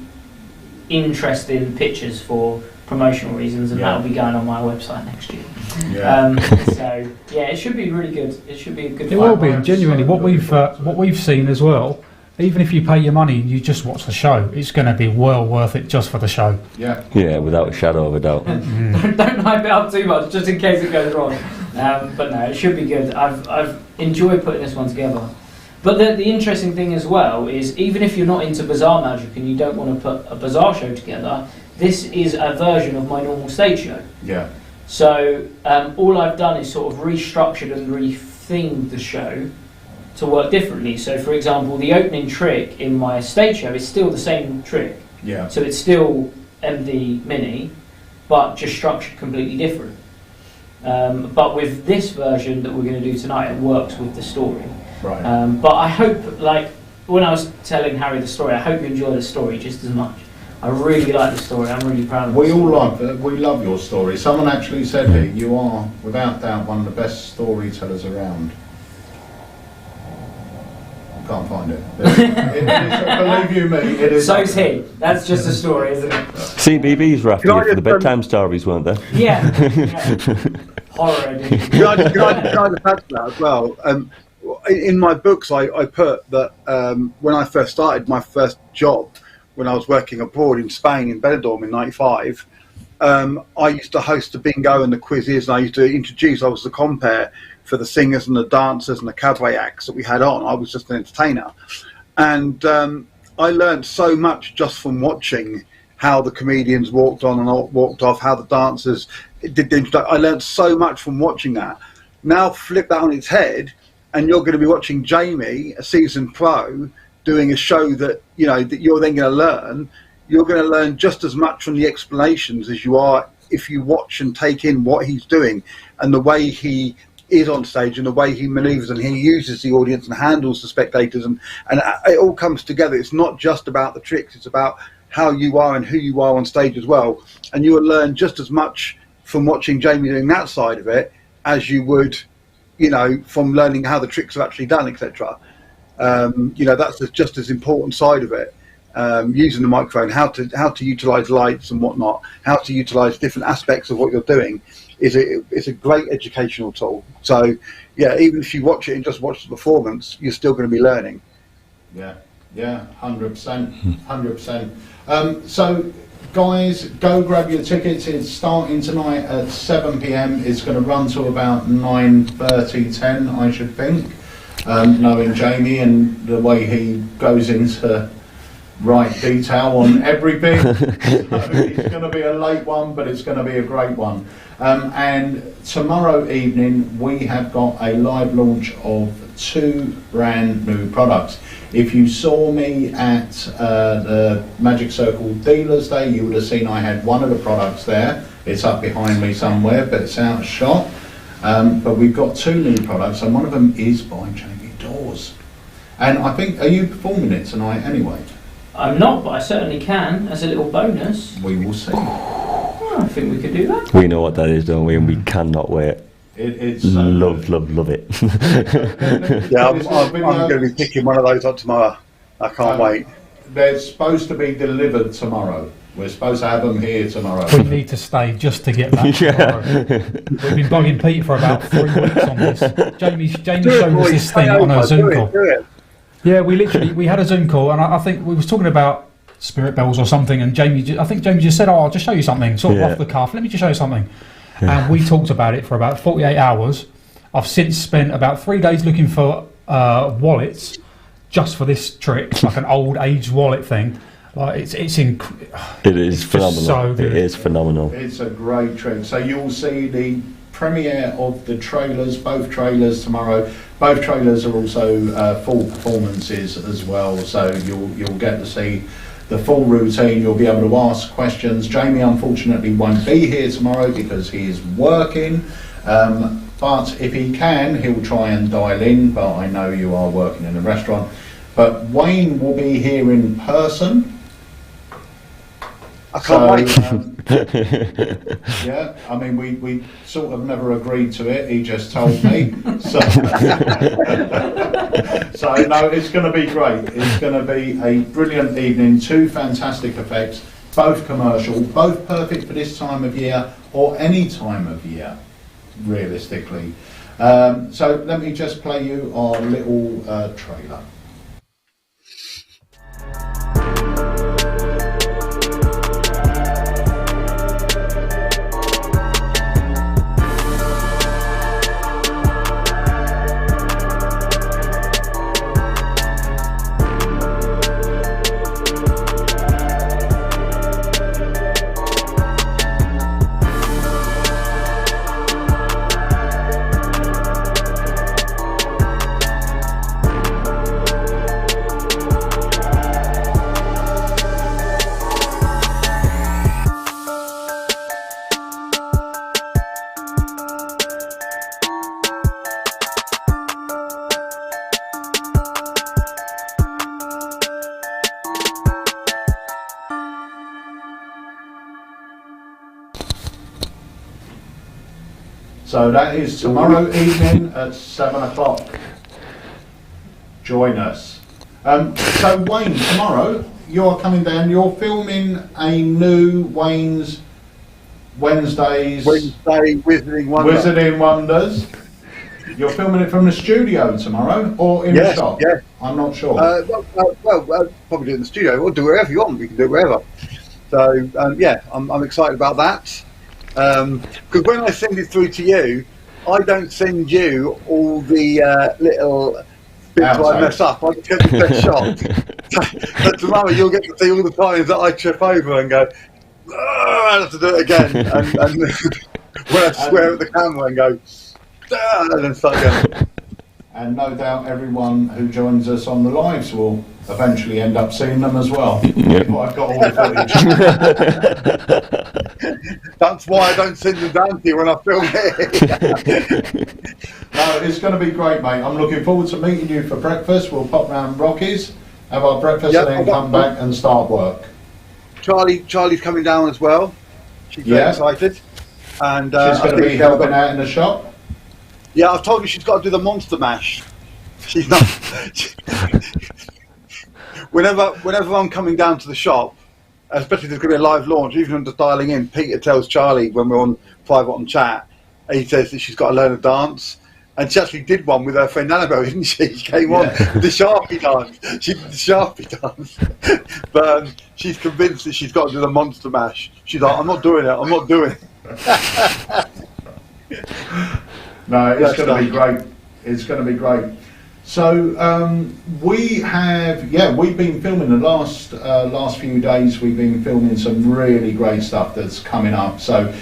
interesting pictures for promotional reasons, and that'll be going on my website next year. So yeah, it should be really good. It should be a good. It will be, and genuinely, what we've seen as well. Even if you pay your money and you just watch the show, it's going to be well worth it just for the show. Yeah, without a shadow of a doubt. Don't hype it up too much, just in case it goes wrong. But no, it should be good. I've enjoyed putting this one together. But the interesting thing as well is, even if you're not into bazaar magic and you don't want to put a bazaar show together, this is a version of my normal stage show. Yeah. So all I've done is sort of restructured and rethemed the show to work differently. So for example, the opening trick in my stage show is still the same trick. Yeah. So it's still MD Mini, but just structured completely different. But with this version that we're going to do tonight, it works with the story. Right. But I hope, like, when I was telling Harry the story, I hope you enjoy the story just as much. I really like the story. I'm really proud of it. We love your story. Someone actually said here, you are, without doubt, one of the best storytellers around. I can't find it. Believe you me, it is. So's he. That's just a story, isn't it? CBBS were after you for the bedtime stories, weren't they? Yeah. Horror. Can I just add to that as well? In my books, I put that when I first started my first job, when I was working abroad in Spain, in Benidorm in '95, I used to host the bingo and the quizzes, and I used to introduce, I was the compere for the singers and the dancers and the cabaret acts that we had on. I was just an entertainer. And I learned so much just from watching how the comedians walked on and walked off, how the dancers did the introduction. I learned so much from watching that. Now flip that on its head, and you're going to be watching Jamie, a seasoned pro, doing a show that that you're then going to learn. You're going to learn just as much from the explanations as you are if you watch and take in what he's doing and the way he is on stage and the way he manoeuvres and he uses the audience and handles the spectators, and it all comes together. It's not just about the tricks, it's about how you are and who you are on stage as well. And you will learn just as much from watching Jamie doing that side of it as you would, you know, from learning how the tricks are actually done, etc. You know, that's just as important side of it. Using the microphone, how to utilize lights and whatnot, how to utilize different aspects of what you're doing is a great educational tool. So yeah, even if you watch it and just watch the performance, you're still going to be learning. Yeah, 100%, 100%. So guys, go grab your tickets. It's starting tonight at 7 p.m. It's going to run to about 9:30, 10, I should think. Knowing Jamie and the way he goes into right detail on everything. So it's going to be a late one, but it's going to be a great one. And tomorrow evening we have got a live launch of 2 brand new products. If you saw me at the Magic Circle Dealers Day, you would have seen I had one of the products there. It's up behind me somewhere, but it's out of shot. But we've got 2 new products, and one of them is by Jamie Dawes. And I think, are you performing it tonight anyway? I'm not, but I certainly can as a little bonus. We will see. I think we could do that. We know what that is, don't we? And we cannot wait. It's love it. Yeah, I'm going to be picking one of those up tomorrow. I can't wait. They're supposed to be delivered tomorrow. We're supposed to have them here tomorrow. We need to stay just to get that tomorrow. We've been bugging Pete for about 3 weeks on this. Jamie showed us this thing on a Zoom call. Yeah, we had a Zoom call, and I think we was talking about spirit bells or something, and I think Jamie just said, "Oh, I'll just show you something," sort of off the cuff. Let me just show you something. Yeah. And we talked about it for about 48 hours. I've since spent about 3 days looking for wallets just for this trick, like an old aged wallet thing. Like it is phenomenal. So good. It is phenomenal. It's a great trick. So you'll see the premiere of the trailers, both trailers tomorrow. Both trailers are also full performances as well. So you'll get to see the full routine. You'll be able to ask questions. Jamie unfortunately won't be here tomorrow because he is working. But if he can, he'll try and dial in. But I know you are working in a restaurant. But Wayne will be here in person. I can't wait. Yeah, I mean, we sort of never agreed to it. He just told me. So, so no, it's going to be great. It's going to be a brilliant evening. 2 fantastic effects, both commercial, both perfect for this time of year or any time of year, realistically. So let me just play you our little trailer. So that is tomorrow evening at 7 o'clock. Join us. So Wayne, tomorrow you're coming down. You're filming a new Wayne's Wednesday Wizarding Wonders. You're filming it from the studio tomorrow, or in the shop? Yeah. I'm not sure. Well, probably do it in the studio, or do wherever you want. We can do it wherever. So yeah, I'm excited about that. Because when I send it through to you, I don't send you all the little bits I mess up. I just get the best shot. But tomorrow you'll get to see all the times that I trip over and go, oh, I have to do it again. And when I swear at the camera and go, and then start going. And no doubt everyone who joins us on the lives will eventually end up seeing them as well. If I've got all the footage. That's why I don't send them down to you when I film it. No, it's going to be great, mate. I'm looking forward to meeting you for breakfast. We'll pop round Rocky's, have our breakfast, and then come back and start work. Charlie's coming down as well. She's very excited. And she's going to be helping out in the shop. Yeah, I've told her she's got to do the monster mash. She's not. whenever I'm coming down to the shop, especially if there's going to be a live launch, even when just dialing in, Peter tells Charlie when we're on private on chat, he says that she's got to learn a dance. And she actually did one with her friend Annabelle, didn't she? She came on with the Sharpie dance. She did the Sharpie dance. But she's convinced that she's got to do the monster mash. She's like, I'm not doing it. I'm not doing it. No, it's going to be great. It's going to be great. So we've been filming the last few days. We've been filming some really great stuff that's coming up. So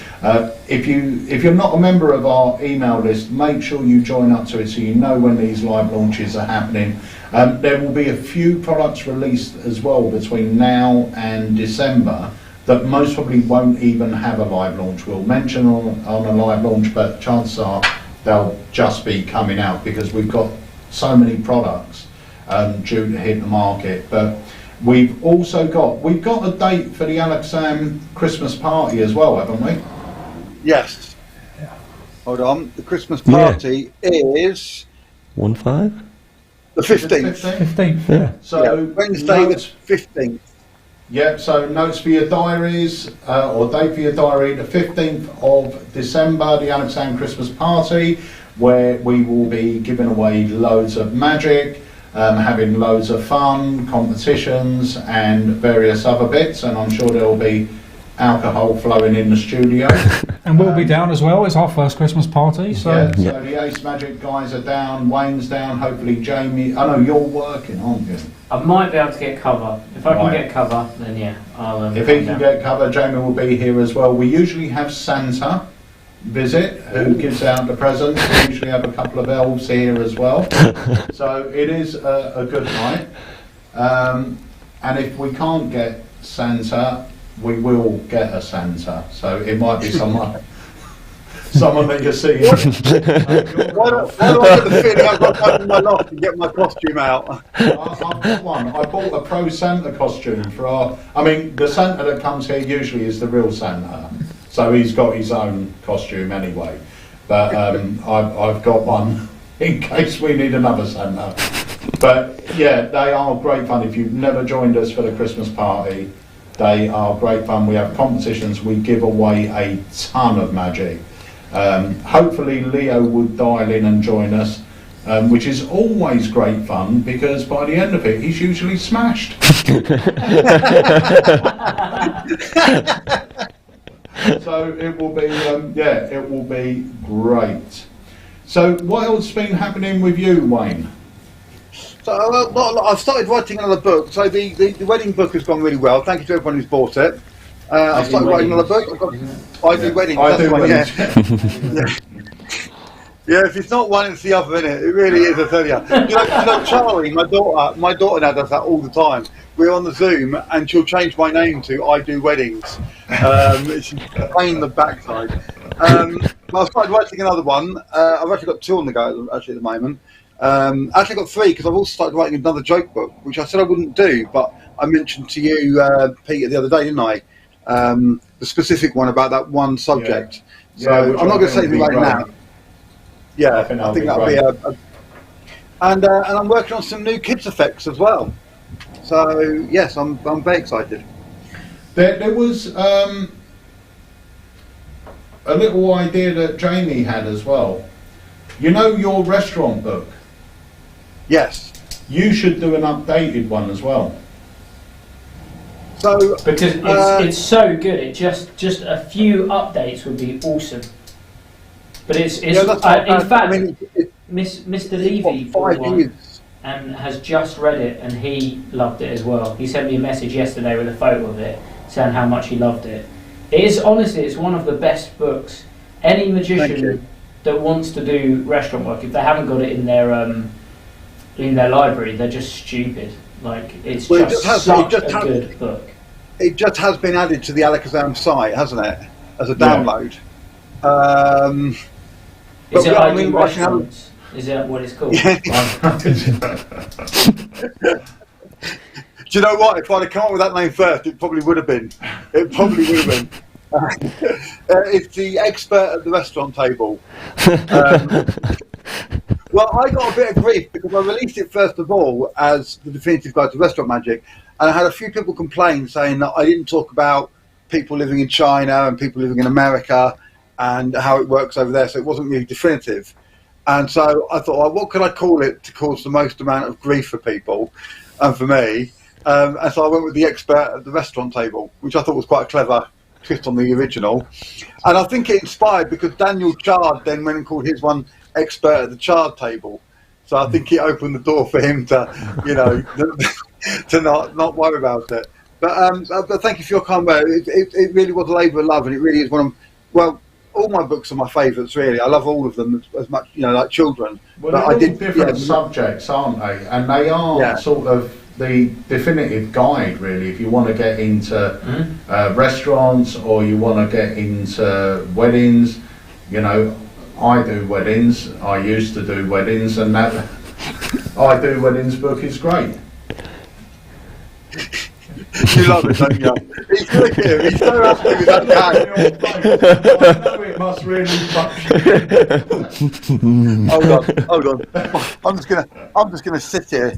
if you're not a member of our email list, make sure you join up to it so you know when these live launches are happening. There will be a few products released as well between now and December that most probably won't even have a live launch. We'll mention on a live launch, but chances are they'll just be coming out because we've got so many products due to hit the market. But we've got a date for the Alakazam Christmas party as well, haven't we? Yes. Hold on. The Christmas party is 1/5? The 15th. 15th. Yeah. So Wednesday the 15th. Yeah, so notes for your diaries, or date for your diary, the 15th of December, the Alakazam Christmas party, where we will be giving away loads of magic, having loads of fun, competitions and various other bits, and I'm sure there will be alcohol flowing in the studio. And we'll be down as well. It's our first Christmas party. So, so the Ace Magic guys are down, Wayne's down, hopefully Jamie. I know you're working, aren't you? I might be able to get cover. If I can get cover, then yeah, I'll. If he can get cover, Jamie will be here as well. We usually have Santa visit, who gives out the presents. We usually have a couple of elves here as well. So it is a good night. And if we can't get Santa, we will get a Santa. So it might be someone that you see. Why do I get the feeling I've got to go in my loft and get my costume out? I've got one. I bought a pro Santa costume for our. I mean, the Santa that comes here usually is the real Santa, so he's got his own costume anyway. But I've got one in case we need another Santa. But yeah, they are great fun. If you've never joined us for the Christmas party, they are great fun. We have competitions. We give away a ton of magic. Hopefully Leo would dial in and join us, which is always great fun because by the end of it he's usually smashed. So it will be it will be great. So what else has been happening with you, Wayne? So I've started writing another book. So the wedding book has gone really well. Thank you to everyone who's bought it. I've started writing another book. I do weddings. I do weddings. Yeah, if it's not one, it's the other, isn't it? It really is, I tell you. You know, Charlie, my daughter now does that all the time. We're on the Zoom, and she'll change my name to I Do Weddings. It's a pain in the backside. I've started writing another one. I've actually got 2 on the go, actually, at the moment. I actually got 3, because I've also started writing another joke book, which I said I wouldn't do, but I mentioned to you, Peter, the other day, didn't I? The specific one about that one subject. Yeah. So I'm not going to say anything right now. Yeah, I think that'll be and I'm working on some new kids effects as well. So yes, I'm very excited. There was a little idea that Jamie had as well. You know your restaurant book? Yes. You should do an updated one as well. So because it's so good, it just a few updates would be awesome. But in fact, I mean, Mr. Levy bought one and has just read it, and he loved it as well. He sent me a message yesterday with a photo of it, saying how much he loved it. It is honestly, it's one of the best books. Any magician that wants to do restaurant work, if they haven't got it in their library, they're just stupid. Like it's such a good book. It just has been added to the Alakazam site, hasn't it, as a download? Is it I Do Restaurants? Is that what it's called? Yeah. Do you know what? If I'd have come up with that name first, it probably would have been. It probably would have been. It's the expert at the restaurant table. Well, I got a bit of grief because I released it first of all as the definitive guide to restaurant magic, and I had a few people complain saying that I didn't talk about people living in China and people living in America and how it works over there, so it wasn't really definitive. And so I thought, well, what could I call it to cause the most amount of grief for people and for me? And so I went with the expert at the restaurant table, which I thought was quite a clever twist on the original. And I think it inspired because Daniel Chard then went and called his one expert at the Chard table. So I think it opened the door for him to, you know, to not worry about it. But thank you for your kind word. It really was a labour of love, and it really is one of, well, all my books are my favourites, really. I love all of them as much, you know, like children. Well, but they're all different subjects, aren't they? And they are sort of the definitive guide, really, if you want to get into restaurants or you want to get into weddings. You know, I do weddings. I used to do weddings, and that I Do Weddings book is great. You love it, don't you? He's here. He's so happy with that guy. I know it must really Hold on. I'm just gonna sit here.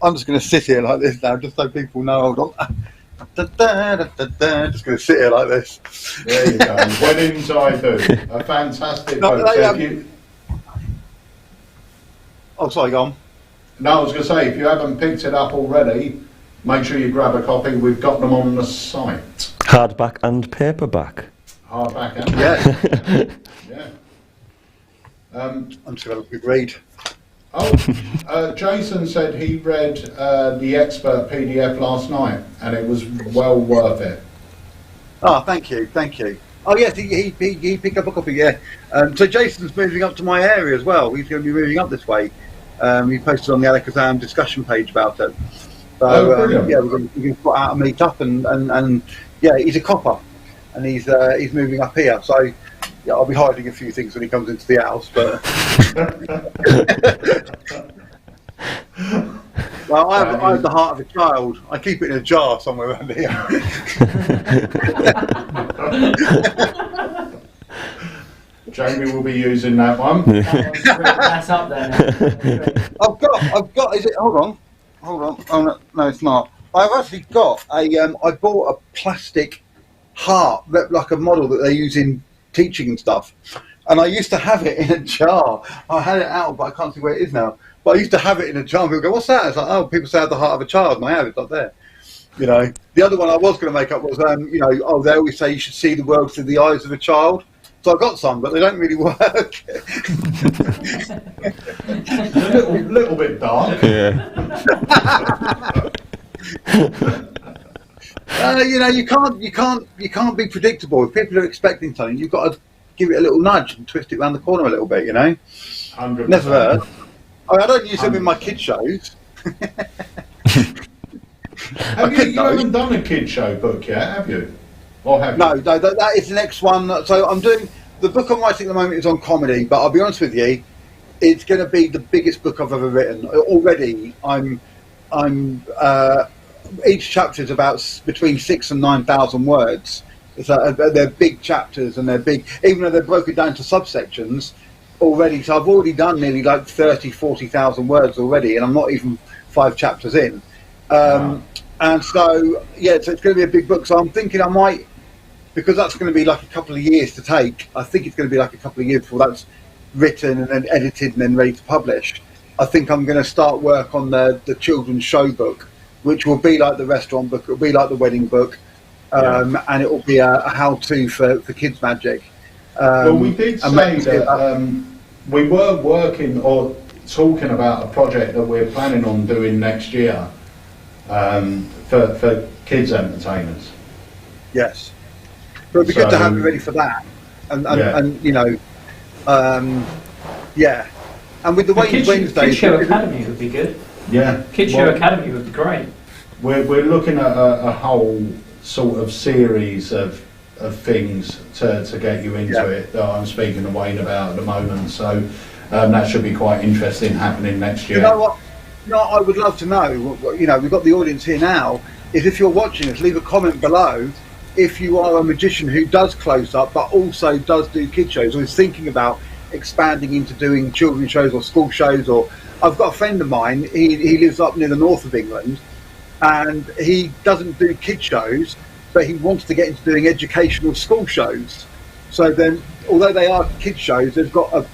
I'm just gonna sit here like this now, just so people know. Hold on. Just gonna sit here like this. There you go. Weddings I Do. A fantastic book. Oh, sorry, go on. No, I was going to say, if you haven't picked it up already, make sure you grab a copy. We've got them on the site. Hardback and paperback. Hardback and yeah. I'm just going to have a quick read. Jason said he read the Expert PDF last night, and it was well worth it. Oh, thank you. Oh, yes, he picked up a copy, yeah. So Jason's moving up to my area as well. He's going to be moving up this way. He posted on the ALAKAZAM discussion page about it. So, yeah, we're going to put out a meet up, and yeah, he's a copper, and he's moving up here. So, yeah, I'll be hiding a few things when he comes into the house, but... Well, I have the heart of a child. I keep it in a jar somewhere around here. Jamie will be using that one. That's up there now. I've got. Is it? Hold on. Oh no, it's not. I've actually got a. I bought a plastic heart, like a model that they use in teaching and stuff. And I used to have it in a jar. I had it out, but I can't see where it is now. But I used to have it in a jar. And people go, "What's that?" It's like, "Oh, people say I have the heart of a child," and I have it up there. You know. The other one I was going to make up was, you know, oh, they always say you should see the world through the eyes of a child. So I got some, but they don't really work. A little bit dark. Yeah. You know, you can't be predictable. If people are expecting something, you've got to give it a little nudge and twist it around the corner a little bit. You know, 100%. Never heard. I don't use them in my kid shows. You haven't done a kid show book yet, have you? Or have you? No, that is the next one. So I'm doing the book I'm writing at the moment is on comedy, but I'll be honest with you, it's going to be the biggest book I've ever written. Already, I'm each chapter is about between 6,000 and 9,000 words. So they're big chapters, and they're big, even though they're broken down to subsections already. So I've already done nearly like 40,000 words already, and I'm not even 5 chapters in. And so, yeah, so it's going to be a big book. So I'm thinking I might, because that's going to be like a couple of years to take, I think it's going to be like a couple of years before that's written and then edited and then ready to publish. I think I'm going to start work on the children's show book, which will be like the restaurant book, it will be like the wedding book, and it will be a how-to for kids' magic. Well, we did say that we were working or talking about a project that we're planning on doing next year. For kids entertainers. Yes, but it'd be good to have you ready for that, and you know, yeah. And with the Wednesday, Kids Show Academy would be good. Yeah, Kids Show Academy would be great. We're looking at a whole sort of series of things to get you into it that I'm speaking to Wayne about at the moment. So that should be quite interesting happening next year. You know what? No, I would love to know. You know, we've got the audience here now. Is if you're watching us, leave a comment below. If you are a magician who does close up, but also does do kid shows, or is thinking about expanding into doing children's shows or school shows, or I've got a friend of mine. He lives up near the north of England, and he doesn't do kid shows, but he wants to get into doing educational school shows. So then, although they are kid shows, they've got a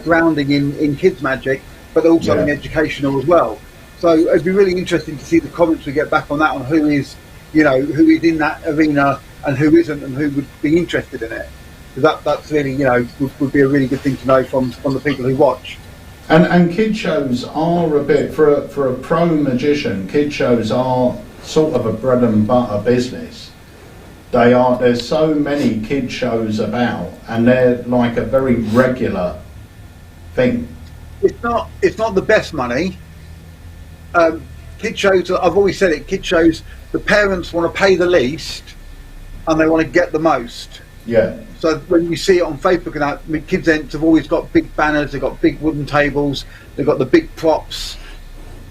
grounding in kids magic, but also in educational as well. So it'd be really interesting to see the comments we get back on that, on who is, you know, who is in that arena and who isn't, and who would be interested in it. Because that's really, you know, would be a really good thing to know from the people who watch. And kid shows are a bit, for a pro magician, kid shows are sort of a bread and butter business. They are. There's so many kid shows about, and they're like a very regular thing. It's not the best money. Kid shows, I've always said it, kid shows, the parents want to pay the least and they want to get the most. Yeah. So when you see it on Facebook and that, kids' ents have always got big banners, they've got big wooden tables, they've got the big props.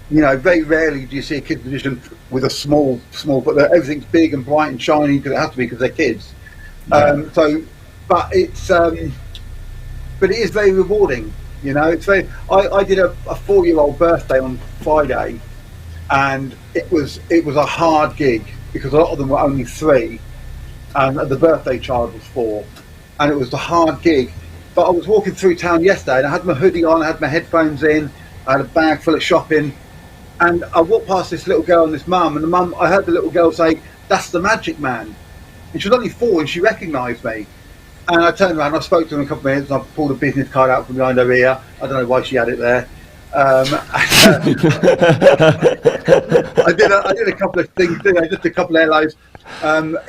You know, very rarely do you see a kid magician with a small, but everything's big and bright and shiny, because it has to be, because they're kids. Yeah. But it is very rewarding. You know, it's very. I did a 4-year-old birthday on Friday, and it was a hard gig, because a lot of them were only 3, and the birthday child was 4, and it was a hard gig. But I was walking through town yesterday, and I had my hoodie on, I had my headphones in, I had a bag full of shopping, and I walked past this little girl and this mum, and I heard the little girl say, "That's the magic man," and she was only 4, and she recognised me. And I turned around, I spoke to her in a couple of minutes, and I pulled a business card out from behind her ear. I don't know why she had it there. I did a couple of things, just a couple of hellos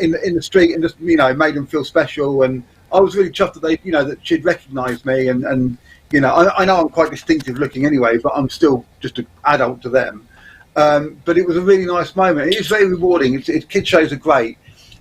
in the street, and just, you know, made them feel special. And I was really chuffed that they, you know, that she'd recognised me, and you know, I know I'm quite distinctive looking anyway, but I'm still just an adult to them. But it was a really nice moment. It's very rewarding. Kid shows are great.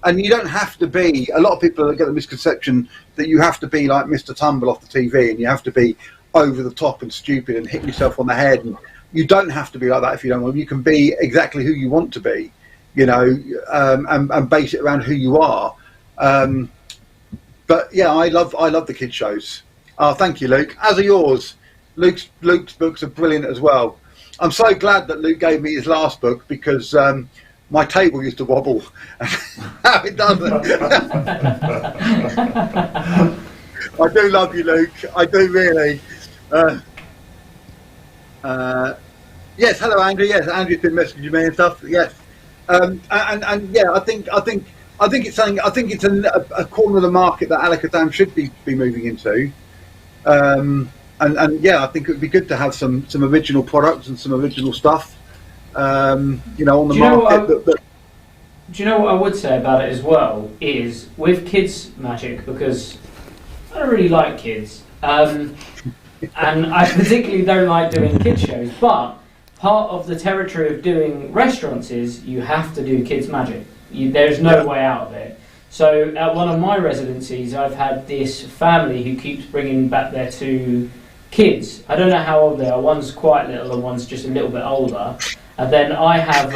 And you don't have to be, a lot of people get the misconception that you have to be like Mr. Tumble off the TV, and you have to be over the top and stupid and hit yourself on the head. And you don't have to be like that if you don't want. You can be exactly who you want to be, you know, and base it around who you are. But yeah, I love the kid shows. Oh, thank you, Luke. As are yours. Luke's books are brilliant as well. I'm so glad that Luke gave me his last book, because my table used to wobble. Now it doesn't. I do love you, Luke. I do really. Yes, hello, Andrew. Yes, Andrew's been messaging me and stuff. Yes, and yeah, I think it's something. I think it's a corner of the market that AlakazamM should be moving into. And yeah, I think it would be good to have some original products and some original stuff. You know, on the market. Do you know what I would say about it as well is with kids magic, because I don't really like kids, and I particularly don't like doing kid shows. But part of the territory of doing restaurants is you have to do kids magic. There's no way out of it. So at one of my residencies, I've had this family who keeps bringing back their 2 kids. I don't know how old they are. One's quite little and one's just a little bit older. And then I have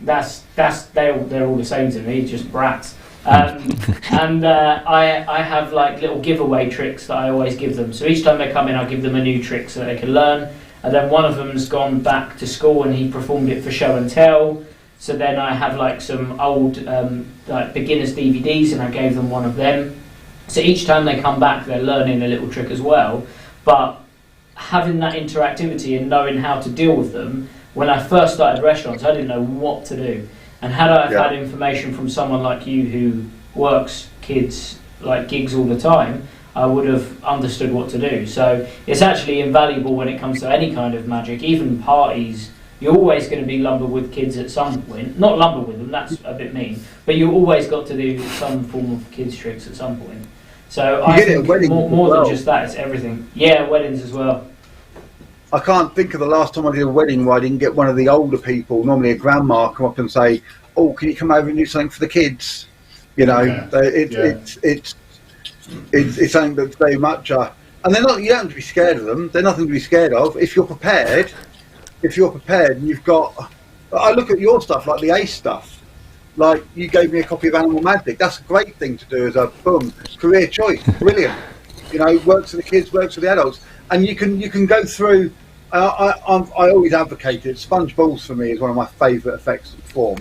they're all the same to me, just brats. And I have like little giveaway tricks that I always give them. So each time they come in, I give them a new trick so they can learn. And then one of them's gone back to school and he performed it for show and tell. So then I have like some old like beginners DVDs, and I gave them one of them. So each time they come back, they're learning a little trick as well. But having that interactivity and knowing how to deal with them. When I first started restaurants, I didn't know what to do. And had I had information from someone like you who works kids like gigs all the time, I would have understood what to do. So it's actually invaluable when it comes to any kind of magic, even parties. You're always going to be lumber with kids at some point. Not lumber with them, that's a bit mean. But you've always got to do some form of kids tricks at some point. So I think more than just that, it's everything. Yeah, weddings as well. I can't think of the last time I did a wedding where I didn't get one of the older people, normally a grandma, come up and say, "Oh, can you come over and do something for the kids?" You know, it's something that's very much And they're not. You don't have to be scared of them. They're nothing to be scared of. If you're prepared, and you've got. I look at your stuff, like the ACE stuff. Like, you gave me a copy of Animal Magic. That's a great thing to do as a career choice. Brilliant. You know, works for the kids, works for the adults, and you can go through. I always advocated sponge balls. For me is one of my favourite effects of form.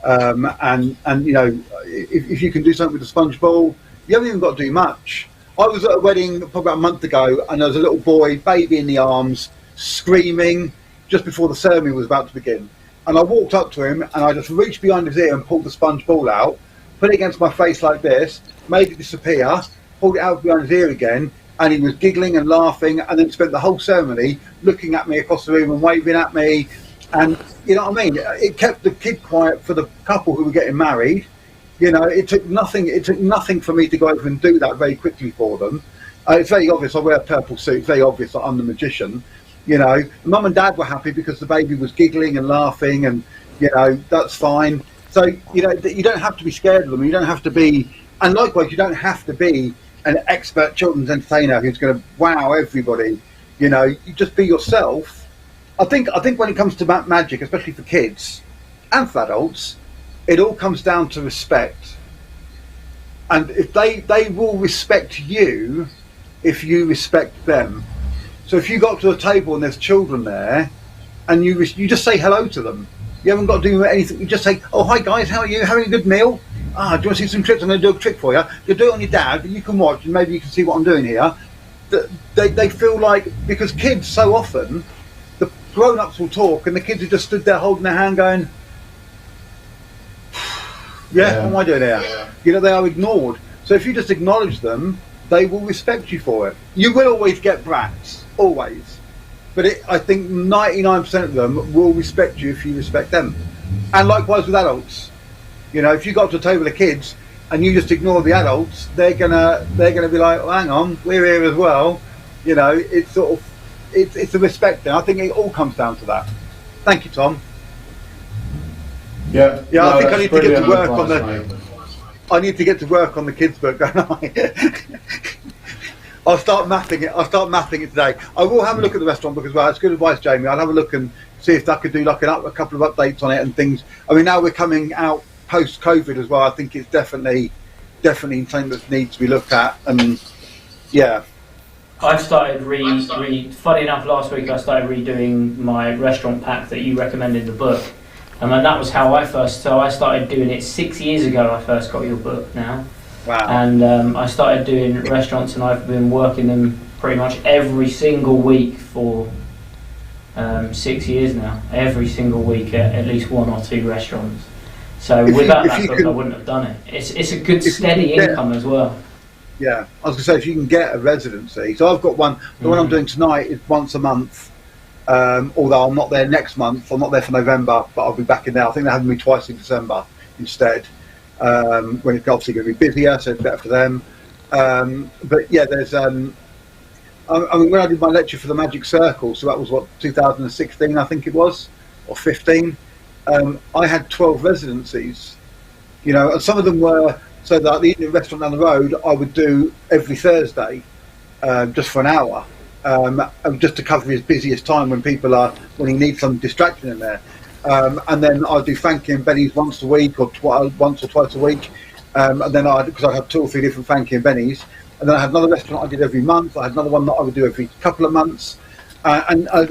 And you know, if you can do something with a sponge ball, you haven't even got to do much. I was at a wedding probably about a month ago, and there was a little boy, baby in the arms, screaming just before the ceremony was about to begin. And I walked up to him, and I just reached behind his ear and pulled the sponge ball out, put it against my face like this, made it disappear, pulled it out behind his ear again, and he was giggling and laughing, and then spent the whole ceremony looking at me across the room and waving at me. And you know what I mean? It kept the kid quiet for the couple who were getting married. You know, it took nothing for me to go over and do that very quickly for them. It's very obvious. I wear a purple suit. It's very obvious that I'm the magician. You know, mum and dad were happy because the baby was giggling and laughing, and you know, that's fine. So you know, you don't have to be scared of them. You don't have to be, and likewise, you don't have to be an expert children's entertainer who's going to wow everybody. You know, you just be yourself. I think when it comes to magic, especially for kids and for adults, it all comes down to respect. And if they will respect you if you respect them. So if you got to a table and there's children there, and you just say hello to them. You haven't got to do anything. You just say, "Oh, hi guys, how are you? Having a good meal? Do you want to see some tricks? I'm going to do a trick for you. You'll do it on your dad, but you can watch and maybe you can see what I'm doing here." They feel like, because kids so often, the grown-ups will talk and the kids have just stood there holding their hand going, yeah, what am I doing here? Yeah. You know, they are ignored. So if you just acknowledge them, they will respect you for it. You will always get brats, always. But I think 99% of them will respect you if you respect them. And likewise with adults. You know, if you got to a table of kids and you just ignore the adults, they're gonna be like, well, hang on, we're here as well. You know, it's sort of, it's a respect thing. I think it all comes down to that. Thank you, Tom. Yeah, no, I think I need to get to work on the. I need to get to work on the kids' book, don't I? I'll start mathing it today. I will have a look at the restaurant book as well. It's good advice, Jamie. I'll have a look and see if I could do like a couple of updates on it and things. I mean, now we're coming out post-COVID as well. I think it's definitely something that needs to be looked at. And yeah, I've started funny enough, last week I started redoing my restaurant pack that you recommended in the book. And that was how I started doing it 6 years ago. I first got your book now. Wow. And I started doing restaurants, and I've been working them pretty much every single week for 6 years now. Every single week at least one or two restaurants. So without that book, I wouldn't have done it. It's a good steady income as well. Yeah, I was going to say, if you can get a residency. So I've got one. The one I'm doing tonight is once a month. Although I'm not there next month, I'm not there for November, but I'll be back in there. I think they're having me twice in December instead, when it's obviously going to be busier, so it's better for them. But yeah, there's, I mean, when I did my lecture for the Magic Circle, so that was what, 2016, I think it was, or 15, I had 12 residencies, you know, and some of them were, so that the evening restaurant down the road, I would do every Thursday, just for an hour. Just to cover his busiest time when he needs some distraction in there, and then I'll do Frankie and Benny's once a week or once or twice a week, and then because I have 2 or 3 different Frankie and Benny's, and then I had another restaurant I did every month. I had another one that I would do every couple of months, and I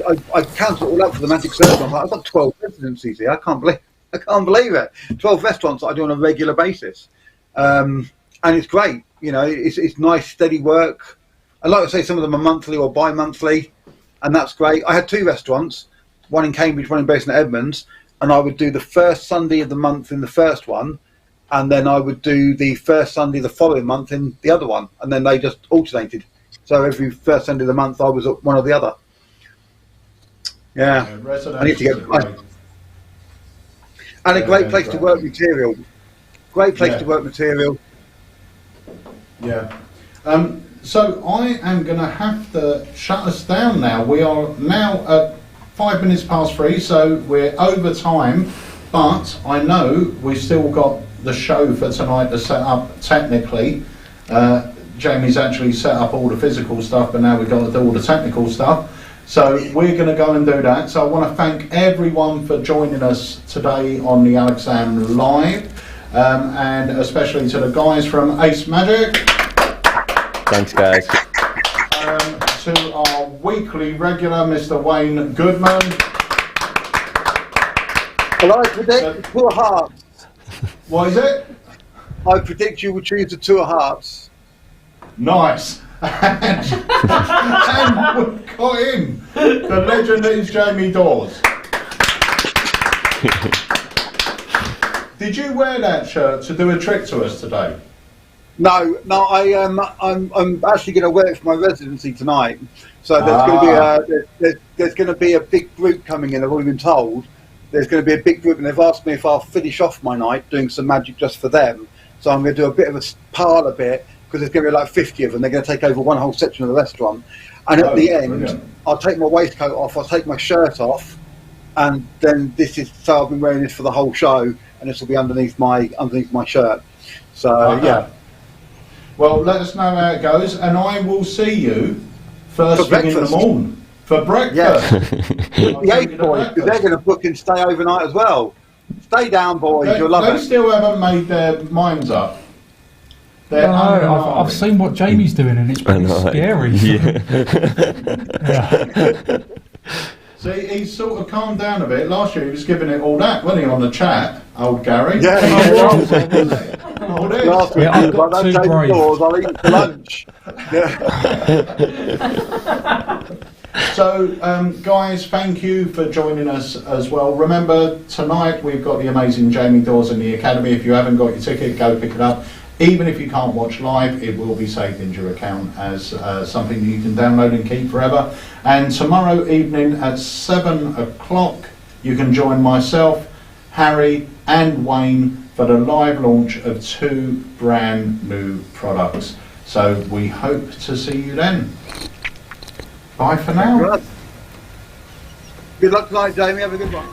counted it all up for the Magic Circle. I'm like, I've got 12 residencies here. I can't believe it. 12 restaurants that I do on a regular basis, and it's great. You know, it's nice steady work. I like to say some of them are monthly or bi-monthly, and that's great. I had 2 restaurants, one in Cambridge, one in Basin Edmonds, and I would do the first Sunday of the month in the first one, and then I would do the first Sunday the following month in the other one, and then they just alternated. So every first Sunday of the month I was at one or the other. Yeah, I need to get. And a great place to work material. Great place to work material. Yeah. So I am going to have to shut us down now. We are now at 5 minutes past 3, so we're over time, but I know we've still got the show for tonight to set up technically. Jamie's actually set up all the physical stuff, but now we've got to do all the technical stuff. So we're going to go and do that. So I want to thank everyone for joining us today on the AlakazamMagicUK Live, and especially to the guys from Ace Magic. Thanks, guys. To our weekly regular, Mr. Wayne Goodman. Well, I predict 2 of hearts. What is it? I predict you will choose the 2 of hearts. Nice. And we've got him, the legend that is Jamie Dawes. Did you wear that shirt to do a trick to us today? No, I'm actually going to wear it for my residency tonight. So there's going to be there's going to be a big group coming in. I've already been told there's going to be a big group, and they've asked me if I'll finish off my night doing some magic just for them. So I'm going to do a bit of a parlour bit, because there's going to be like 50 of them. They're going to take over one whole section of the restaurant, and at the end, brilliant. I'll take my waistcoat off, I'll take my shirt off, and then so I've been wearing this for the whole show, and this will be underneath my shirt. So yeah. Well, let us know how it goes, and I will see you first thing in the morning for breakfast. Yeah. The 8 boys, because they're going to book and stay overnight as well. Stay down, boys. You'll love it. They still haven't made their minds up. No, I've seen what Jamie's doing, and it's pretty scary. Yeah. See, he's sort of calmed down a bit. Last year he was giving it all that, wasn't he, on the chat, old Gary? Yeah. All this. Last week, I got too brave. I'll eat for lunch. Yeah. So, guys, thank you for joining us as well. Remember, tonight we've got the amazing Jamie Dawes in the Academy. If you haven't got your ticket, go pick it up. Even if you can't watch live, it will be saved into your account as something you can download and keep forever. And tomorrow evening at 7 o'clock, you can join myself, Harry and Wayne for the live launch of 2 brand new products. So we hope to see you then. Bye for now. Good luck tonight, Jamie. Have a good one.